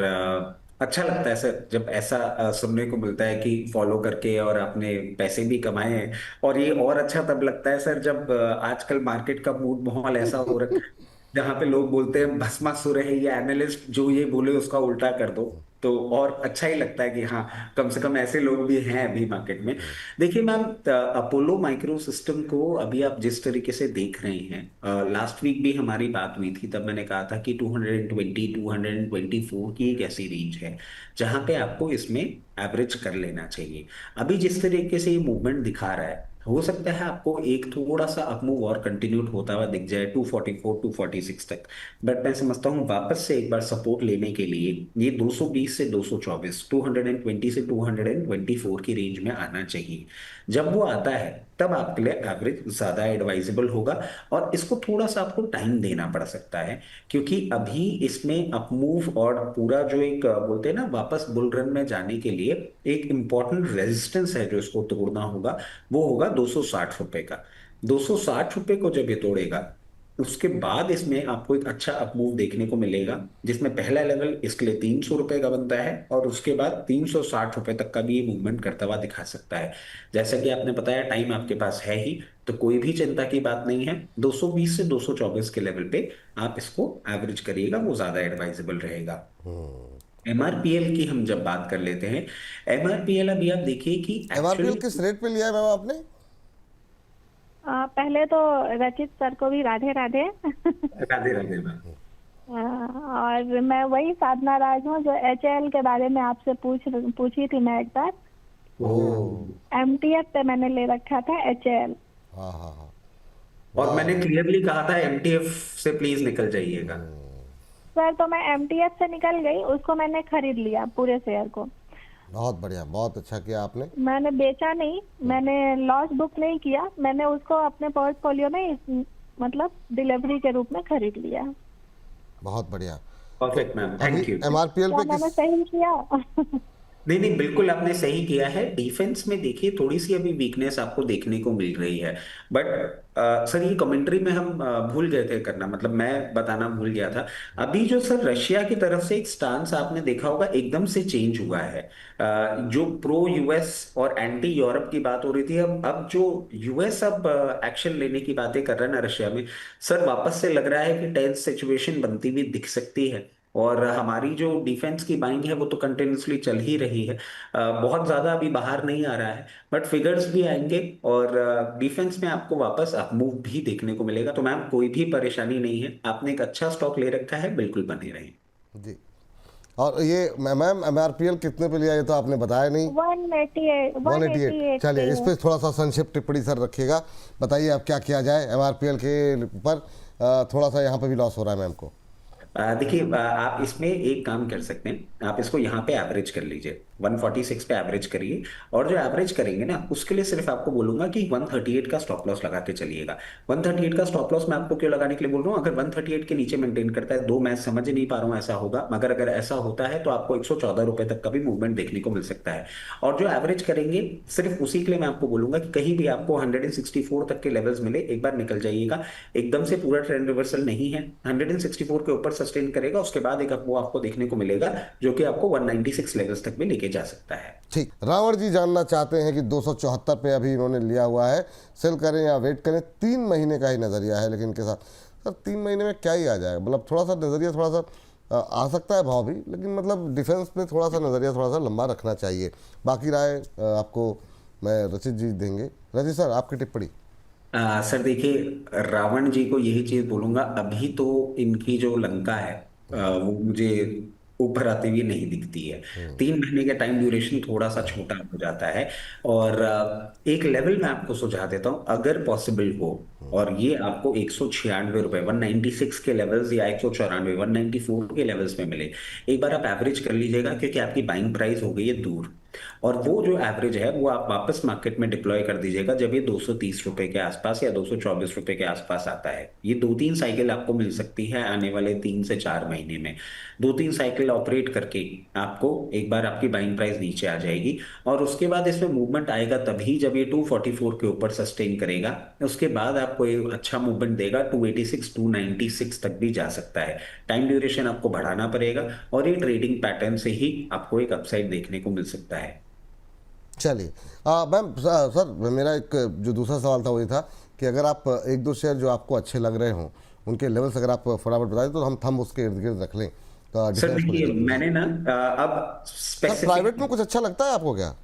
अच्छा लगता है सर जब ऐसा सुनने को मिलता है कि फॉलो करके और आपने पैसे भी कमाए हैं। और ये और अच्छा तब लगता है सर जब आजकल मार्केट का मूड माहौल ऐसा हो रखा है जहाँ पे लोग बोलते हैं भस्मासुर है ये एनालिस्ट, जो ये बोले उसका उल्टा कर दो। तो और अच्छा ही लगता है कि हाँ, कम से कम ऐसे लोग भी हैं अभी मार्केट में। देखिए मैम, अपोलो माइक्रो सिस्टम को अभी आप जिस तरीके से देख रहे हैं, लास्ट वीक भी हमारी बात हुई थी, तब मैंने कहा था कि 220 224 की एक ऐसी रेंज है जहां पे आपको इसमें एवरेज कर लेना चाहिए। अभी जिस तरीके से ये मूवमेंट दिखा रहा है, हो सकता है आपको एक थोड़ा सा अपमूव और कंटिन्यूड होता हुआ दिख जाए 244 246 तक। बट मैं समझता हूँ वापस से एक बार सपोर्ट लेने के लिए ये 220 से 224, 220 से 224 की रेंज में आना चाहिए। जब वो आता है तब आपके लिए एवरेज ज्यादा एडवाइजेबल होगा। और इसको थोड़ा सा आपको टाइम देना पड़ सकता है, क्योंकि अभी इसमें अपमूव और पूरा जो एक बोलते हैं ना वापस बुल रन में जाने के लिए एक इंपॉर्टेंट रेजिस्टेंस है जो इसको तोड़ना होगा, वो होगा 260 रुपए का। 260 रुपए को जब ये तोड़ेगा, उसके बाद इसमें आपको एक अच्छा अपमूव देखने को मिलेगा, जिसमें पहला लेवल इसके लिए 300 रुपए का बनता है, और उसके बाद 360 रुपए तक का भी ये मूवमेंट करता हुआ दिखा सकता है। जैसा कि आपने बताया टाइम आपके पास है ही, तो कोई भी चिंता की बात नहीं है। 220 से 224 के लेवल पे आप इसको एवरेज करिएगा, वो ज्यादा एडवाइजेबल रहेगा। एमआरपीएल की हम जब बात कर लेते हैं, एमआरपीएल अभी आप देखिए कि एमआरपीएल एक्चुअली किस रेट पे लिया है मैम आपने? पहले तो रचित सर को भी राधे राधे। राधे राधे मैम। और मैं वही साधना राज हूँ जो एचएएल के बारे में आपसे पूछी थी मैं एक बार। एमटीएफ पे मैंने ले रखा था एचएएल। हाँ हाँ हाँ। और मैंने क्लियरली कहा था एमटीएफ से प्लीज निकल जाइएगा। सर तो मैं एमटीएफ से निकल गई, उसको मैंने खरीद लिया पूरे शेयर को। बहुत बढ़िया, बहुत अच्छा किया आपने। मैंने बेचा नहीं, मैंने लॉस बुक नहीं किया, मैंने उसको अपने पोर्टफोलियो में मतलब डिलीवरी के रूप में खरीद लिया। बहुत बढ़िया। Perfect ma'am, thank you. MRPL क्या पे मैंने किस सही किया? नहीं नहीं, बिल्कुल आपने सही किया है। डिफेंस में देखिए थोड़ी सी अभी वीकनेस आपको देखने को मिल रही है, बट सर ये कमेंट्री में हम भूल गए थे करना, मतलब मैं बताना भूल गया था। अभी जो सर रशिया की तरफ से एक स्टांस आपने देखा होगा एकदम से चेंज हुआ है। जो प्रो यूएस और एंटी यूरोप की बात हो रही थी, अब जो यूएस अब एक्शन लेने की बातें कर रहा है ना रशिया में, सर वापस से लग रहा है कि टेंस सिचुएशन बनती हुई दिख सकती है। और हमारी जो डिफेंस की बाइंग है वो तो कंटिन्यूसली चल ही रही है। बहुत ज्यादा अभी बाहर नहीं आ रहा है, बट फिगर्स भी आएंगे और डिफेंस में आपको वापस अपमूव भी देखने को मिलेगा। तो मैम कोई भी परेशानी नहीं है, आपने एक अच्छा स्टॉक ले रखा है, बिल्कुल बने रहें। जी। और ये मैम एमआरपीएल कितने पे लिया ये तो आपने बताया नहीं। 188 चलिए इस पे थोड़ा सा संक्षिप्त टिप्पणी सर रखिएगा, बताइए अब क्या किया जाए एमआरपीएल के ऊपर। थोड़ा सा यहाँ पे भी लॉस हो रहा है मैम को। देखिए आप इसमें एक काम कर सकते हैं, आप इसको यहाँ पे एवरेज कर लीजिए, 146 पे एवरेज करिए। और जो एवरेज करेंगे ना उसके लिए सिर्फ आपको बोलूंगा कि 138 का स्टॉप लॉस लगा के चलिएगा। 138 का स्टॉप लॉस मैं आपको क्यों लगाने के लिए बोल रहा हूँ, अगर 138 के नीचे मेंटेन करता है, दो मैं समझ नहीं पा रहा हूँ ऐसा होगा, मगर अगर ऐसा होता है तो आपको 114 रुपए तक का भी मूवमेंट देखने को मिल सकता है। और जो एवरेज करेंगे सिर्फ उसी के लिए मैं आपको बोलूंगा कि कहीं भी आपको 164 तक के लेवल्स मिले एक बार निकल जाइएगा। एकदम से पूरा ट्रेंड रिवर्सल नहीं है, 164 के ऊपर सस्टेन करेगा, उसके बाद एक वो आपको देखने को मिलेगा जो कि आपको 196 लेवल्स तक भी लेके जा सकता है। ठीक, रावण जी जानना चाहते हैं कि 274 पे अभी इन्होंने लिया हुआ है, सेल करें या वेट करें? 3 महीने का ही नज़रिया है, लेकिन इनके साथ सर 3 महीने में क्या ही आ जाएगा, मतलब थोड़ा सा नज़रिया थोड़ा सा आ सकता है भाव भी, लेकिन मतलब डिफेंस में थोड़ा सा नज़रिया थोड़ा सा लंबा रखना चाहिए। बाकी राय आपको मैं रचित जी देंगे। रचित सर आपकी टिप्पणी। सर देखिए रावण जी को यही चीज बोलूंगा, अभी तो इनकी जो लंका है वो मुझे ऊपर आते हुए नहीं दिखती है। 3 महीने का टाइम ड्यूरेशन थोड़ा सा छोटा हो जाता है। और एक लेवल मैं आपको सुझा देता हूं, अगर पॉसिबल हो और ये आपको 196 रुपए 196 के लेवल्स या 194 194 के लेवल्स में मिले, एक बार आप एवरेज कर लीजिएगा, क्योंकि आपकी बाइंग प्राइस हो गई है दूर। और वो जो एवरेज है वो आप वापस मार्केट में डिप्लॉय कर दीजिएगा जब ये 230 रुपए के आसपास या 224 रुपए के आसपास आता है। ये 2-3 साइकिल आपको मिल सकती है आने वाले 3 से 4 महीने में। 2-3 साइकिल ऑपरेट करके आपको एक बार आपकी बाइंग प्राइस नीचे आ जाएगी, और उसके बाद इसमें मूवमेंट आएगा तभी जब ये 244 के ऊपर सस्टेन करेगा। उसके बाद आपको एक अच्छा मूवमेंट देगा, 286 296 तक भी जा सकता है। टाइम ड्यूरेशन आपको बढ़ाना पड़ेगा, और ये ट्रेडिंग पैटर्न से ही आपको एक अपसाइड देखने को मिल सकता है। चलिए मैम सर मेरा एक जो दूसरा सवाल था वही था कि अगर आप एक दो शेयर जो आपको अच्छे लग रहे हों उनके लेवल्स अगर आप फटाफट बताएं तो हम थंब उसके इर्द गिर्द रख लें। तो सर देखिए मैंने ना अब प्राइवेट में कुछ अच्छा लगता है आपको क्या?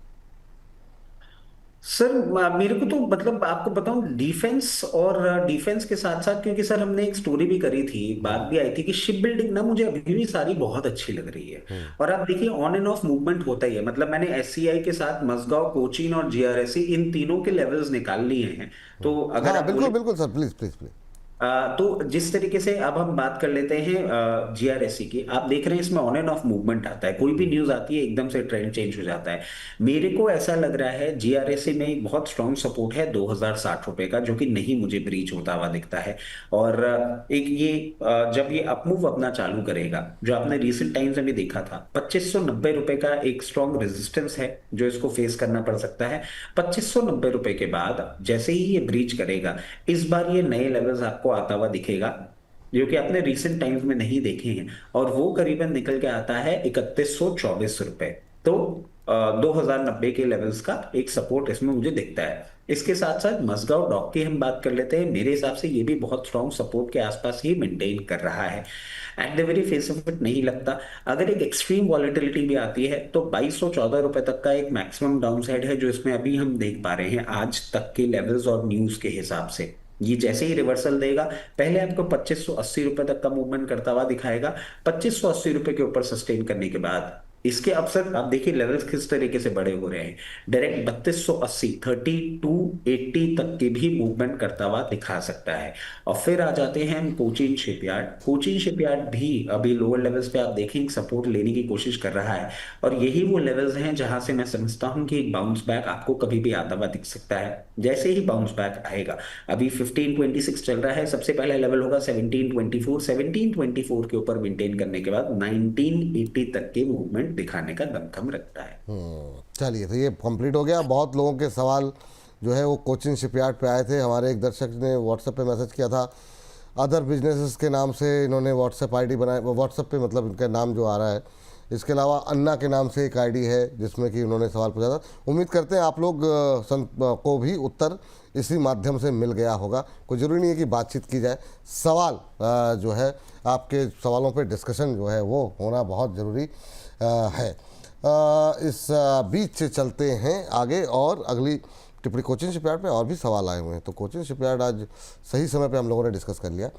सर मेरे को तो मतलब आपको बताऊं, डिफेंस और डिफेंस के साथ साथ, क्योंकि सर हमने एक स्टोरी भी करी थी, बात भी आई थी कि शिप बिल्डिंग ना मुझे अभी भी सारी बहुत अच्छी लग रही है। और आप देखिए ऑन एंड ऑफ मूवमेंट होता ही है, मतलब मैंने एससीआई के साथ मसगांव, कोचीन और जीआरएससी इन तीनों के लेवल्स निकाल लिए हैं। तो अगर हाँ आप बिल्कुल बिल्कुल सर, प्लीज प्लीज प्लीज। तो जिस तरीके से अब हम बात कर लेते हैं जीआरएससी की, आप देख रहे हैं इसमें ऑन एंड ऑफ मूवमेंट आता है, कोई भी न्यूज आती है एकदम से ट्रेंड चेंज हो जाता है। मेरे को ऐसा लग रहा है जीआरएससी में एक बहुत स्ट्रॉन्ग सपोर्ट है 2060 रुपए का, जो कि नहीं मुझे ब्रीच होता हुआ दिखता है। और एक ये जब ये अपमूव अपना चालू करेगा, जो आपने रिसेंट टाइम्स में भी देखा था, 2590 रुपए का एक स्ट्रॉन्ग रेजिस्टेंस है जो इसको फेस करना पड़ सकता है। 2590 रुपए के बाद जैसे ही ये ब्रीच करेगा, इस बार ये नए लेवल्स आपको आता हुआ दिखेगा, जो कि आपने रिसेंट टाइम्स में नहीं देखे हैं, और वो करीबन निकल के आता है 3124 रुपए। तो 2090 के लेवल्स का एक सपोर्ट इसमें मुझे दिखता है। इसके साथ साथ मसगांव डॉक की हम बात कर लेते हैं, मेरे हिसाब से ये भी बहुत स्ट्रॉन्ग सपोर्ट के आसपास ही मेंटेन कर रहा है। At the very face of it नहीं लगता। अगर एक एक्सट्रीम वॉलेटिलिटी भी आती है तो 2214 रुपए तक का एक मैक्सिमम डाउन साइड है जो इसमें अभी हम देख पा रहे हैं आज तक के लेवल्स और न्यूज के हिसाब से। ये जैसे ही रिवर्सल देगा, पहले आपको 2580 रुपए तक का मूवमेंट करता हुआ दिखाएगा। 2580 रुपए के ऊपर सस्टेन करने के बाद इसके अवसर आप देखिए लेवल्स किस तरीके से बड़े हो रहे हैं। डायरेक्ट 3280 3280 तक के भी मूवमेंट करता हुआ दिखा सकता है। और फिर आ जाते हैं हम कोचिन शिपयार्ड। कोचिन शिपयार्ड भी अभी लोअर लेवल्स पे आप देखें सपोर्ट लेने की कोशिश कर रहा है, और यही वो लेवल्स हैं जहां से मैं समझता हूं कि एक बाउंस बैक आपको कभी भी आता हुआ दिख सकता है। जैसे ही बाउंस बैक आएगा, अभी 1526 चल रहा है, सबसे पहला लेवल होगा 1724। 1724 के ऊपर मेंटेन करने के बाद 1980 तक के मूवमेंट दिखाने का दमखम रखता है। चलिए, तो ये कंप्लीट हो गया। बहुत लोगों के सवाल जो है वो कोचिन शिपयार्ड पे आए थे। हमारे एक दर्शक ने व्हाट्सएप पे मैसेज किया था, अदर बिजनेसेस के नाम से इन्होंने व्हाट्सएप आईडी बनाया, व्हाट्सएप पे मतलब इनका नाम जो आ रहा है। इसके अलावा अन्ना के नाम से एक आईडी है जिसमें कि उन्होंने सवाल पूछा था। उम्मीद करते हैं आप लोग को भी उत्तर इसी माध्यम से मिल गया होगा। कोई ज़रूरी नहीं है कि बातचीत की जाए, सवाल जो है आपके सवालों पे डिस्कशन जो है वो होना बहुत ज़रूरी है। इस बीच चलते हैं आगे और अगली टिप्पणी कोचिन शिपयार्ड पे और भी सवाल आए हुए हैं। तो कोचिन शिपयार्ड आज सही समय पे हम लोगों ने डिस्कस कर लिया।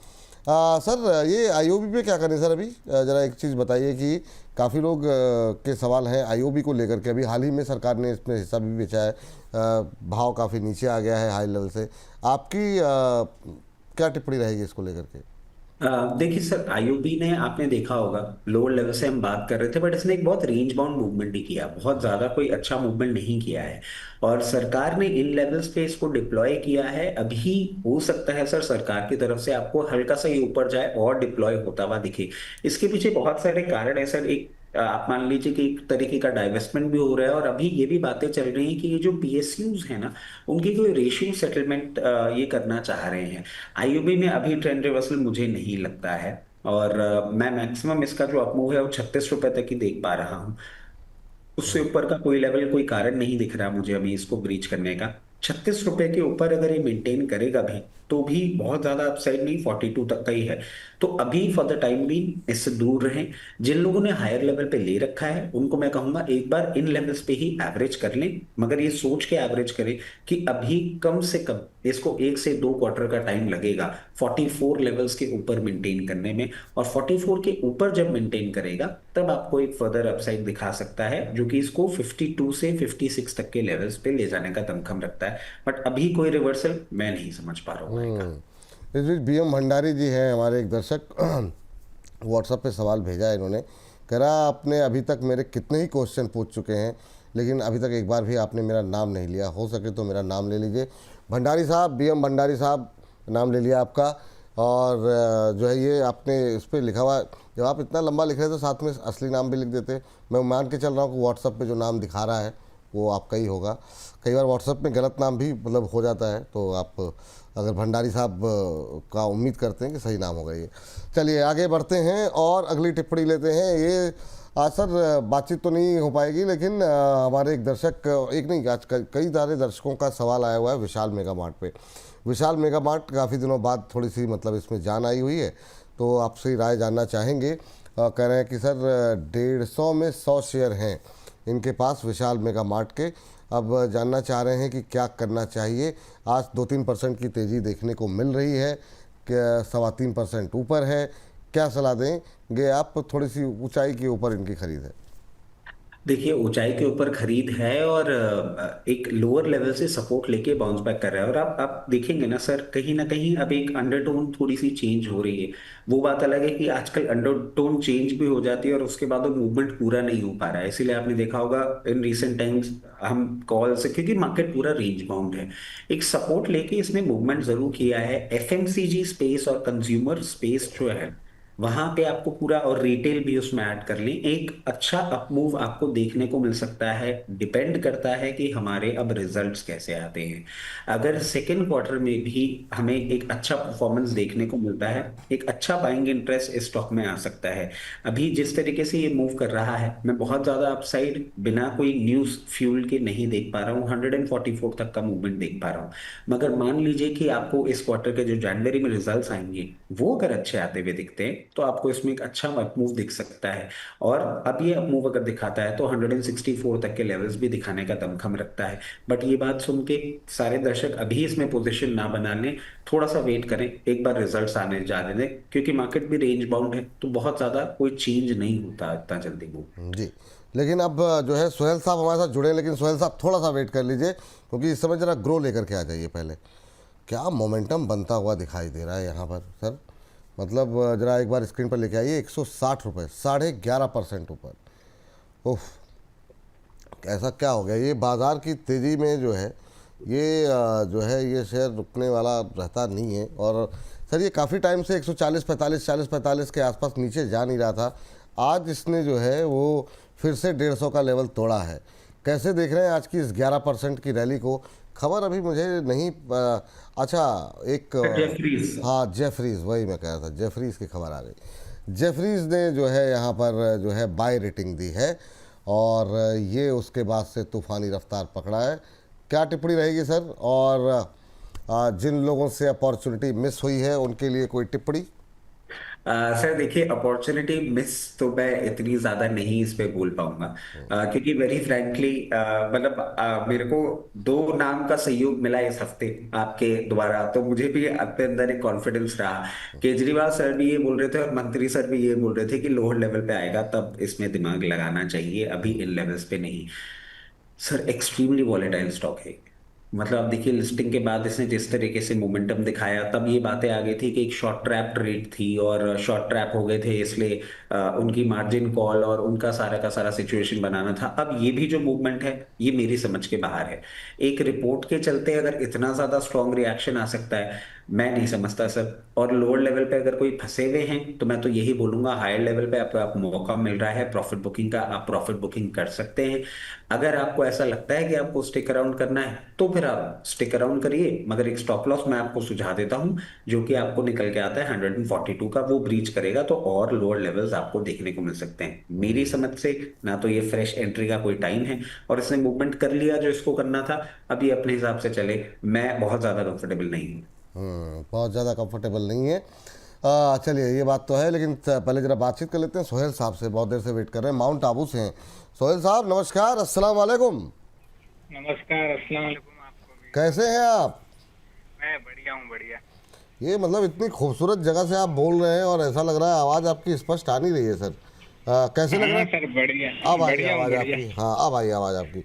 सर, ये आईओबी पे क्या करें सर? अभी ज़रा एक चीज़ बताइए कि काफ़ी लोग के सवाल हैं आईओबी को लेकर के। अभी हाल ही में सरकार ने इसमें हिस्सा भी बेचा है, भाव काफ़ी नीचे आ गया है हाई लेवल से। आपकी क्या टिप्पणी रहेगी इसको लेकर के? देखिए सर, आईओबी ने आपने देखा होगा लोअर लेवल से हम बात कर रहे थे, बट इसने एक बहुत रेंज बाउंड मूवमेंट ही किया, बहुत ज्यादा कोई अच्छा मूवमेंट नहीं किया है। और सरकार ने इन लेवल्स पे इसको डिप्लॉय किया है। अभी हो सकता है सर सरकार की तरफ से आपको हल्का सा ये ऊपर जाए और डिप्लॉय होता हुआ दिखे। इसके पीछे बहुत सारे कारण है सर। एक आप मान लीजिए कि एक तरीके का डाइवेस्टमेंट भी हो रहा है, और अभी ये भी बातें चल रही हैं कि ये जो पीएसयूज है ना, उनकी कोई रेशियो सेटलमेंट ये करना चाह रहे हैं। आईओबी में अभी ट्रेंड रिवर्सल मुझे नहीं लगता है, और मैं मैक्सिमम इसका जो अपमूव है वो 36 रुपए तक ही देख पा रहा हूँ। उससे ऊपर का कोई लेवल, कोई कारण नहीं दिख रहा मुझे अभी इसको ब्रीच करने का। 36 रुपए के ऊपर अगर ये मेंटेन करेगा भी तो भी बहुत ज्यादा अपसाइड नहीं, 42 तक का ही है। तो अभी फॉर द टाइम भी इससे दूर रहें। जिन लोगों ने हायर लेवल पे ले रखा है उनको मैं कहूंगा एक बार इन लेवल्स पे ही एवरेज कर लें, मगर ये सोच के एवरेज करें कि अभी कम से कम इसको 1 से 2 क्वार्टर का टाइम लगेगा 44 लेवल्स के ऊपर मेंटेन करने में। और 44 के ऊपर जब मेंटेन करेगा तब आपको एक फर्दर अपसाइड दिखा सकता है, जो कि इसको 52 से 56 तक के लेवल्स पे ले जाने का दमखम रखता है। बट अभी कोई रिवर्सल मैं नहीं समझ पा रहा हूँ। इस बीच बीएम भंडारी जी हैं हमारे एक दर्शक, व्हाट्सएप पे सवाल भेजा है इन्होंने। कह रहा आपने अभी तक मेरे कितने ही क्वेश्चन पूछ चुके हैं, लेकिन अभी तक एक बार भी आपने मेरा नाम नहीं लिया। हो सके तो मेरा नाम ले लीजिए। भंडारी साहब, बीएम भंडारी साहब, नाम ले लिया आपका। और जो है ये आपने इस पर लिखा हुआ, जब आप इतना लंबा लिख रहे थे तो साथ में असली नाम भी लिख देते। मैं मान के चल रहा हूँ कि व्हाट्सएप पे जो नाम दिखा रहा है वो आपका ही होगा। कई बार व्हाट्सएप में गलत नाम भी मतलब हो जाता है, तो आप अगर भंडारी साहब का उम्मीद करते हैं कि सही नाम होगा ये। चलिए आगे बढ़ते हैं और अगली टिप्पणी लेते हैं। ये आज सर बातचीत तो नहीं हो पाएगी, लेकिन हमारे एक दर्शक, एक नहीं आज कई सारे दर्शकों का सवाल आया हुआ है विशाल मेगा मार्ट पे। विशाल मेगा मार्ट काफ़ी दिनों बाद थोड़ी सी मतलब इसमें जान आई हुई है, तो आपसे राय जानना चाहेंगे। कह रहे हैं कि सर 150 में 100 शेयर हैं इनके पास विशाल मेगा मार्ट के। अब जानना चाह रहे हैं कि क्या करना चाहिए। आज 2-3% की तेज़ी देखने को मिल रही है, क्या 3.25% ऊपर है। क्या सलाह देंगे आप? थोड़ी सी ऊंचाई के ऊपर इनकी खरीद है। देखिए ऊंचाई के ऊपर खरीद है और एक लोअर लेवल से सपोर्ट लेके बाउंस बैक कर रहा है। और आप देखेंगे ना सर, कहीं ना कहीं अब एक अंडरटोन थोड़ी सी चेंज हो रही है। वो बात अलग है कि आजकल अंडरटोन चेंज भी हो जाती है और उसके बाद वो मूवमेंट पूरा नहीं हो पा रहा है। इसीलिए आपने देखा होगा इन रीसेंट टाइम्स हम कॉल से, क्योंकि मार्केट पूरा रेंज बाउंड है, एक सपोर्ट लेके इसने मूवमेंट जरूर किया है। एफएमसीजी स्पेस और कंज्यूमर स्पेस जो है वहां पे आपको पूरा, और रिटेल भी उसमें ऐड कर लें, एक अच्छा अप मूव आपको देखने को मिल सकता है। डिपेंड करता है कि हमारे अब रिजल्ट्स कैसे आते हैं। अगर सेकेंड क्वार्टर में भी हमें एक अच्छा परफॉर्मेंस देखने को मिलता है, एक अच्छा बाइंग इंटरेस्ट इस स्टॉक में आ सकता है। अभी जिस तरीके से ये मूव कर रहा है, मैं बहुत ज्यादा अपसाइड बिना कोई न्यूज फ्यूल के नहीं देख पा रहा हूँ। 144 तक का मूवमेंट देख पा रहा हूँ। मगर मान लीजिए कि आपको इस क्वार्टर के जो जनवरी में रिजल्ट्स आएंगे वो अगर अच्छे आते हुए दिखते हैं तो आपको इसमें एक अच्छा अपमूव दिख सकता है। और अब ये अपमूव अगर दिखाता है तो 164 तक के लेवल्स भी दिखाने का दमखम रखता है। बट ये बात सुन के सारे दर्शक अभी इसमें पोजीशन ना बना लें, थोड़ा सा वेट करें, एक बार रिजल्ट्स आने जाने दें, क्योंकि मार्केट भी रेंज बाउंड है तो बहुत ज्यादा कोई चेंज नहीं होता इतना जल्दी मूव। जी, लेकिन अब जो है सोहेल साहब हमारे साथ जुड़े हैं, लेकिन सोहेल साहब थोड़ा सा वेट कर लीजिए क्योंकि इस समय ज़रा ग्रो लेकर के आ जाइए पहले। क्या मोमेंटम बनता हुआ दिखाई दे रहा है यहाँ पर सर, मतलब ज़रा एक बार स्क्रीन पर लेके आइए। 160 रुपये, 11.5% ऊपर। उफ, ऐसा क्या हो गया? ये बाज़ार की तेज़ी में जो है ये जो है ये शेयर रुकने वाला रहता नहीं है। और सर ये काफ़ी टाइम से 140 45 40 45 के आसपास नीचे जा नहीं रहा था। आज इसने जो है वो फिर से 150 का लेवल तोड़ा है। कैसे देख रहे हैं आज की इस 11% की रैली को? खबर अभी मुझे नहीं अच्छा एक जेफरीज। हाँ जेफरीज, वही मैं कह रहा था, जेफरीज की खबर आ गई। जेफरीज ने जो है यहाँ पर जो है बाय रेटिंग दी है और ये उसके बाद से तूफ़ानी रफ्तार पकड़ा है। क्या टिप्पणी रहेगी सर? और जिन लोगों से अपॉर्चुनिटी मिस हुई है उनके लिए कोई टिप्पणी? सर देखिए, अपॉर्चुनिटी मिस तो मैं इतनी ज्यादा नहीं इस पे बोल पाऊंगा, क्योंकि वेरी फ्रैंकली मतलब मेरे को दो नाम का सहयोग मिला इस हफ्ते आपके द्वारा, तो मुझे भी अपने अंदर एक कॉन्फिडेंस रहा। केजरीवाल सर भी ये बोल रहे थे और मंत्री सर भी ये बोल रहे थे कि लोअर लेवल पे आएगा तब इसमें दिमाग लगाना चाहिए, अभी इन लेवल्स पे नहीं। सर एक्सट्रीमली वॉलेटाइल स्टॉक है। मतलब आप देखिए, लिस्टिंग के बाद इसने जिस तरीके से मोमेंटम दिखाया, तब ये बातें आ गई थी कि एक शॉर्ट ट्रैप ट्रेड थी और शॉर्ट ट्रैप हो गए थे, इसलिए उनकी मार्जिन कॉल और उनका सारा का सारा सिचुएशन बनाना था। अब ये भी जो मूवमेंट है ये मेरी समझ के बाहर है। एक रिपोर्ट के चलते अगर इतना ज्यादा स्ट्रॉन्ग रिएक्शन आ सकता है, मैं नहीं समझता सर। और लोअर लेवल पे अगर कोई फंसे हुए हैं तो मैं तो यही बोलूंगा, हायर लेवल पे आपको मौका मिल रहा है प्रॉफिट बुकिंग का, आप प्रॉफिट बुकिंग कर सकते हैं। अगर आपको ऐसा लगता है कि आपको स्टिक अराउंड करना है तो फिर आप स्टिक अराउंड करिए, मगर एक स्टॉप लॉस मैं आपको सुझा देता हूं जो कि आपको निकल के आता है 142 का। वो ब्रीच करेगा तो और लोअर लेवल्स आपको देखने को मिल सकते हैं। मेरी समझ से ना तो ये फ्रेश एंट्री का कोई टाइम है, और इसने मूवमेंट कर लिया जो इसको करना था, अब ये अपने हिसाब से चले। मैं बहुत ज्यादा कंफर्टेबल नहीं हूँ। बहुत ज़्यादा कंफर्टेबल नहीं है। चलिए ये बात तो है, लेकिन पहले ज़रा बातचीत कर लेते हैं सोहेल साहब से। बहुत देर से वेट कर रहे हैं, माउंट आबू से हैं। सोहेल साहब नमस्कार, अस्सलाम वालेकुम। नमस्कार, अस्सलाम वालेकुम। आपको भी। कैसे हैं आप? मैं बढ़िया हूँ, बढ़िया। ये मतलब इतनी खूबसूरत जगह से आप बोल रहे हैं और ऐसा लग रहा है आवाज़ आपकी स्पष्ट आ नहीं रही है सर। कैसे लग रहा है? सर बढ़िया। अब आई बढ़िया हूँ, आवाज़ बढ़िया। आपकी। हाँ अब आई आवाज़ आपकी।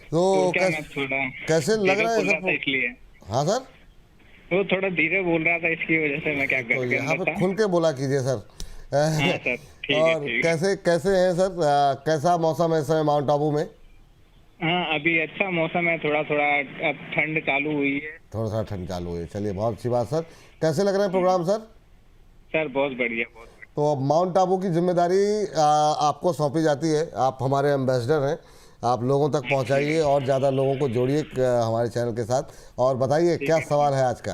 तो क्या मैं थोड़ा कैसे लग रहा है धीरे बोल रहा था सर? इसलिए। हाँ सर, वो थोड़ा धीरे बोल रहा था, इसकी वजह से मैं क्या तो कर यहाँ पे रहा था। खुल के बोला कीजिए सर। हाँ सर, ठीक है, और ठीक है। कैसे कैसे हैं सर? कैसा मौसम है इस समय माउंट आबू में? हाँ, अभी अच्छा मौसम है, थोड़ा थोड़ा अब ठंड चालू हुई है। थोड़ा सा ठंड चालू हुई है, चलिए बहुत अच्छी बात सर। कैसे लग रहे हैं प्रोग्राम सर? सर बहुत बढ़िया, बहुत बढ़िया। तो अब माउंट आबू की जिम्मेदारी आपको सौंपी जाती है। आप हमारे एम्बेसडर हैं, आप लोगों तक पहुंचाइए और ज़्यादा लोगों को जोड़िए हमारे चैनल के साथ। और बताइए क्या सवाल है आज का?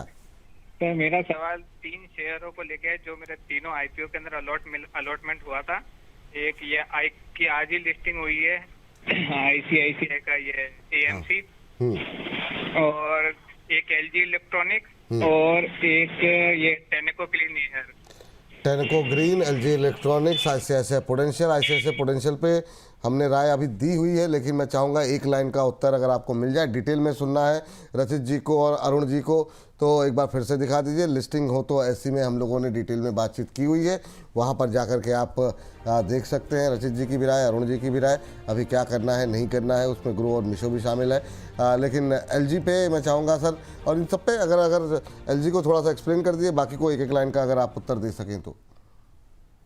सर मेरा सवाल 3 शेयरों को लेके है जो मेरे तीनों आईपीओ के अंदर अलॉटमेंट हुआ था। एक ये की आज ही लिस्टिंग हुई है आईसीआईसीआई का, ये एएमसी, और एक एलजी इलेक्ट्रॉनिक्स, और एक ये Tenneco clean air. Tenneco green, LG electronics, ICICI potential पे हमने राय अभी दी हुई है, लेकिन मैं चाहूँगा एक लाइन का उत्तर अगर आपको मिल जाए। डिटेल में सुनना है रचित जी को और अरुण जी को, तो एक बार फिर से दिखा दीजिए। लिस्टिंग हो तो ऐसी में हम लोगों ने डिटेल में बातचीत की हुई है, वहाँ पर जाकर के आप देख सकते हैं रचित जी की भी राय, अरुण जी की भी राय, अभी क्या करना है नहीं करना है। उसमें ग्रो और मिशो भी शामिल है। लेकिन एलजी पे मैं चाहूँगा सर, और इन सब पे अगर एलजी को थोड़ा सा एक्सप्लेन कर दीजिए, बाकी को एक एक लाइन का अगर आप उत्तर दे सकें तो।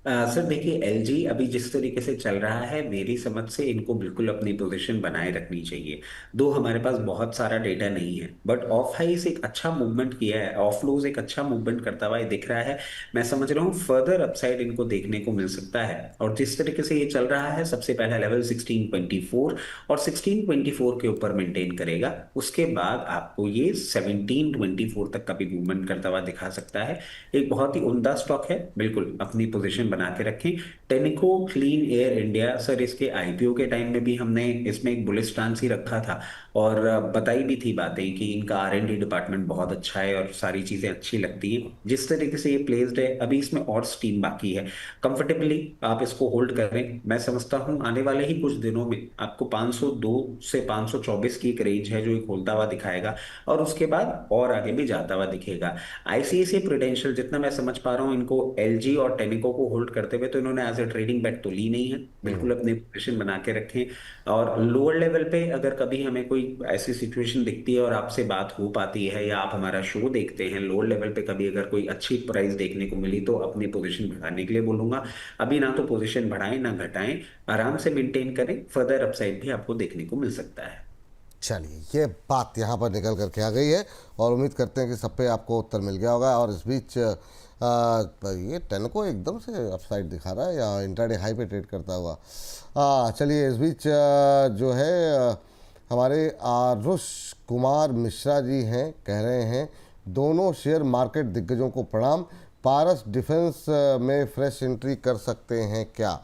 सर देखिए, एलजी अभी जिस तरीके से चल रहा है, मेरी समझ से इनको बिल्कुल अपनी पोजीशन बनाए रखनी चाहिए। दो हमारे पास बहुत सारा डेटा नहीं है, बट ऑफ हाइस एक अच्छा मूवमेंट किया है, ऑफ लोज एक अच्छा मूवमेंट करता हुआ दिख रहा है। मैं समझ रहा हूँ फर्दर अपसाइड इनको देखने को मिल सकता है। और जिस तरीके से ये चल रहा है, सबसे पहला लेवल 1624 और 1624 के ऊपर मेंटेन करेगा। उसके बाद आपको ये 1724 तक का भी मूवमेंट करता हुआ दिखा सकता है। एक बहुत ही उम्दा स्टॉक है, बिल्कुल अपनी पोजीशन बना के रखें। टेनिको क्लीन एयर इंडिया, सर इसके आईपीओ के टाइम में भी हमने इसमें एक बुलिश स्टांस ही रखा था और बताई भी थी बातें कि इनका आर&डी डिपार्टमेंट बहुत अच्छा है और सारी चीजें अच्छी लगती हैं। जिस तरीके से ये प्लेस्ड है, अभी इसमें और स्टीम बाकी है। कंफर्टेबली आप इसको होल्ड करें। मैं समझता हूं आने वाले ही कुछ दिनों में आपको 502 से 524 की एक रेंज है जो एक खोलता हुआ दिखाएगा और उसके बाद और आगे भी जाता हुआ दिखेगा। आईसीआईसीआई प्रूडेंशियल, जितना मैं समझ पा रहा हूँ, इनको एलजी और टेनिको को होल्ड करते हुए तो इन्होंने एज ए ट्रेडिंग बेट तो ली नहीं है। बिल्कुल अपनी पोजीशन बना के रखें। और लोअर लेवल पे अगर कभी हमें कोई ऐसी सिचुएशन दिखती है और आपसे बात हो पाती है या आप हमारा शो देखते हैं, लोअर लेवल पे कभी अगर कोई अच्छी प्राइस देखने को मिली तो अपनी पोजीशन बढ़ाने के लिए बोलूंगा। अभी ना तो पोजीशन बढ़ाएं ना घटाएं, आराम से मेंटेन करें। फर्दर अपसाइड भी आपको देखने को मिल सकता है। चलिए, ये बात यहाँ पर निकल करके आ गई है और उम्मीद करते हैं कि सब पे आपको उत्तर मिल गया होगा। और इस बीच ये टेनको एकदम से अपसाइड दिखा रहा है या इंट्राडे हाई पे ट्रेड करता हुआ। चलिए, इस बीच जो है हमारे आरुष कुमार मिश्रा जी हैं, कह रहे हैं दोनों शेयर मार्केट दिग्गजों को प्रणाम, पारस डिफेंस में फ्रेश एंट्री कर सकते हैं क्या?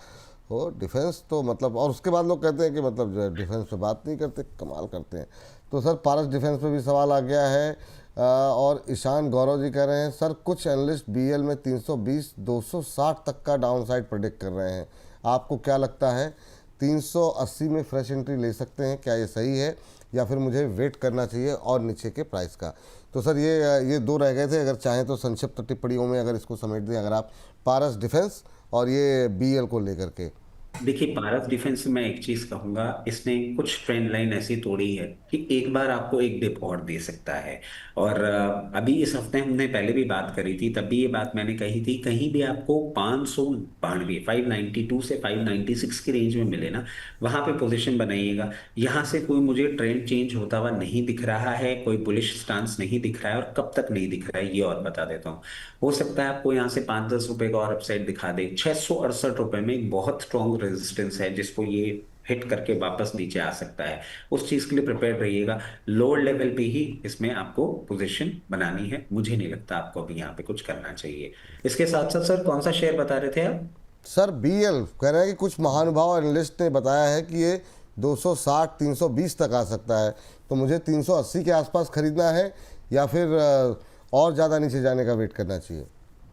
वो डिफेंस तो मतलब, और उसके बाद लोग कहते हैं कि मतलब जो है डिफेंस पे बात नहीं करते, कमाल करते हैं। तो सर पारस डिफेंस पे भी सवाल आ गया है। और ईशान गौरव जी कह रहे हैं सर कुछ एनालिस्ट बीएल में 320 260 तक का डाउन साइड प्रेडिक्ट कर रहे हैं, आपको क्या लगता है 380 में फ्रेश एंट्री ले सकते हैं, क्या ये सही है या फिर मुझे वेट करना चाहिए और नीचे के प्राइस का? तो सर ये दो रह गए थे, अगर चाहें तो संक्षिप्त टिप्पणियों में अगर इसको समेट दें, अगर आप पारस डिफेंस और ये बीएल को लेकर के। देखिए, भारत डिफेंस में एक चीज कहूंगा, इसने कुछ ट्रेंड लाइन ऐसी तोड़ी है कि एक बार आपको एक डिप और दे सकता है। और अभी इस हफ्ते हमने पहले भी बात करी थी, तब भी ये बात मैंने कही थी, कहीं भी आपको 592 592 से 596 की रेंज में मिले ना, वहां पे पोजीशन बनाइएगा। यहाँ से कोई मुझे ट्रेंड चेंज होता हुआ नहीं दिख रहा है, कोई बुलिश स्टांस नहीं दिख रहा है, और कब तक नहीं दिख रहा है ये और बता देता हूँ। हो सकता है आपको यहाँ से 5-10 रुपए का और अपसाइड दिखा दे। 668 रुपए में एक बहुत स्ट्रॉन्ग रेजिस्टेंस है जिसको ये हिट करके वापस नीचे आ सकता है। उस चीज के लिए प्रिपेयर रहिएगा। लोअर लेवल पे ही इसमें आपको पोजीशन बनानी है। मुझे नहीं लगता आपको अभी यहाँ पे कुछ करना चाहिए। इसके साथ साथ सर कौन सा शेयर बता रहे थे आप? सर बीएल कह रहे हैं कि कुछ महानुभाव एनालिस्ट ने बताया है कि ये 260 320 तक आ सकता है, तो मुझे 380 के आसपास खरीदना है या फिर और ज़्यादा नीचे जाने का वेट करना चाहिए?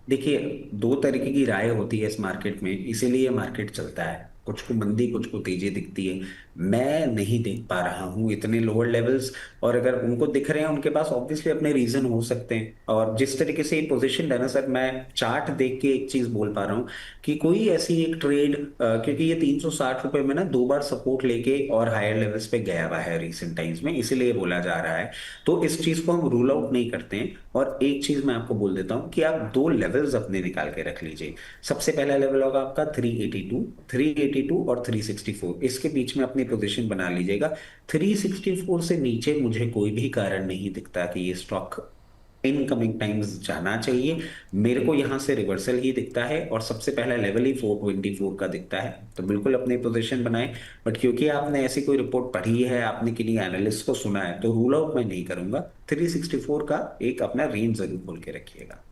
देखिए, दो तरीके की राय होती है इस मार्केट में, इसीलिए मार्केट चलता है। कुछ को मंदी कुछ को तेजी दिखती है। मैं नहीं देख पा रहा हूँ इतने लोअर लेवल्स, और अगर उनको दिख रहे हैं उनके पास ऑब्वियसली अपने रीजन हो सकते हैं। और जिस तरीके से ये पोजीशन है ना सर, मैं चार्ट देख के एक चीज बोल पा रहा हूँ कि कोई ऐसी एक ट्रेड, क्योंकि ये 360 रुपए में ना 2 बार सपोर्ट लेके और हायर लेवल्स पे गया हुआ है रिसेंट टाइम्स में, इसीलिए बोला जा रहा है। तो इस चीज को हम रूल आउट नहीं करते हैं। और एक चीज मैं आपको बोल देता हूँ कि आप 2 लेवल्स अपने निकाल के रख लीजिए। सबसे पहला लेवल होगा आपका 382 और 364, इसके बीच में अपनी पोजीशन बना लीजिएगा। 364 से नीचे मुझे कोई भी कारण नहीं दिखता कि ये स्टॉक इनकमिंग टाइम्स जाना चाहिए। मेरे को यहां से रिवर्सल ही दिखता है और सबसे पहला लेवल ही 424 का दिखता है। तो बिल्कुल अपनी पोजीशन बनाएं। बट क्योंकि आपने ऐसी कोई रिपोर्ट पढ़ी है, आपने किन्हीं एनालिस्ट को सुना है, तो रूल आउट मैं नहीं करूंगा। 364 का एक अपना रेंज जरूर खोल के रखिएगा।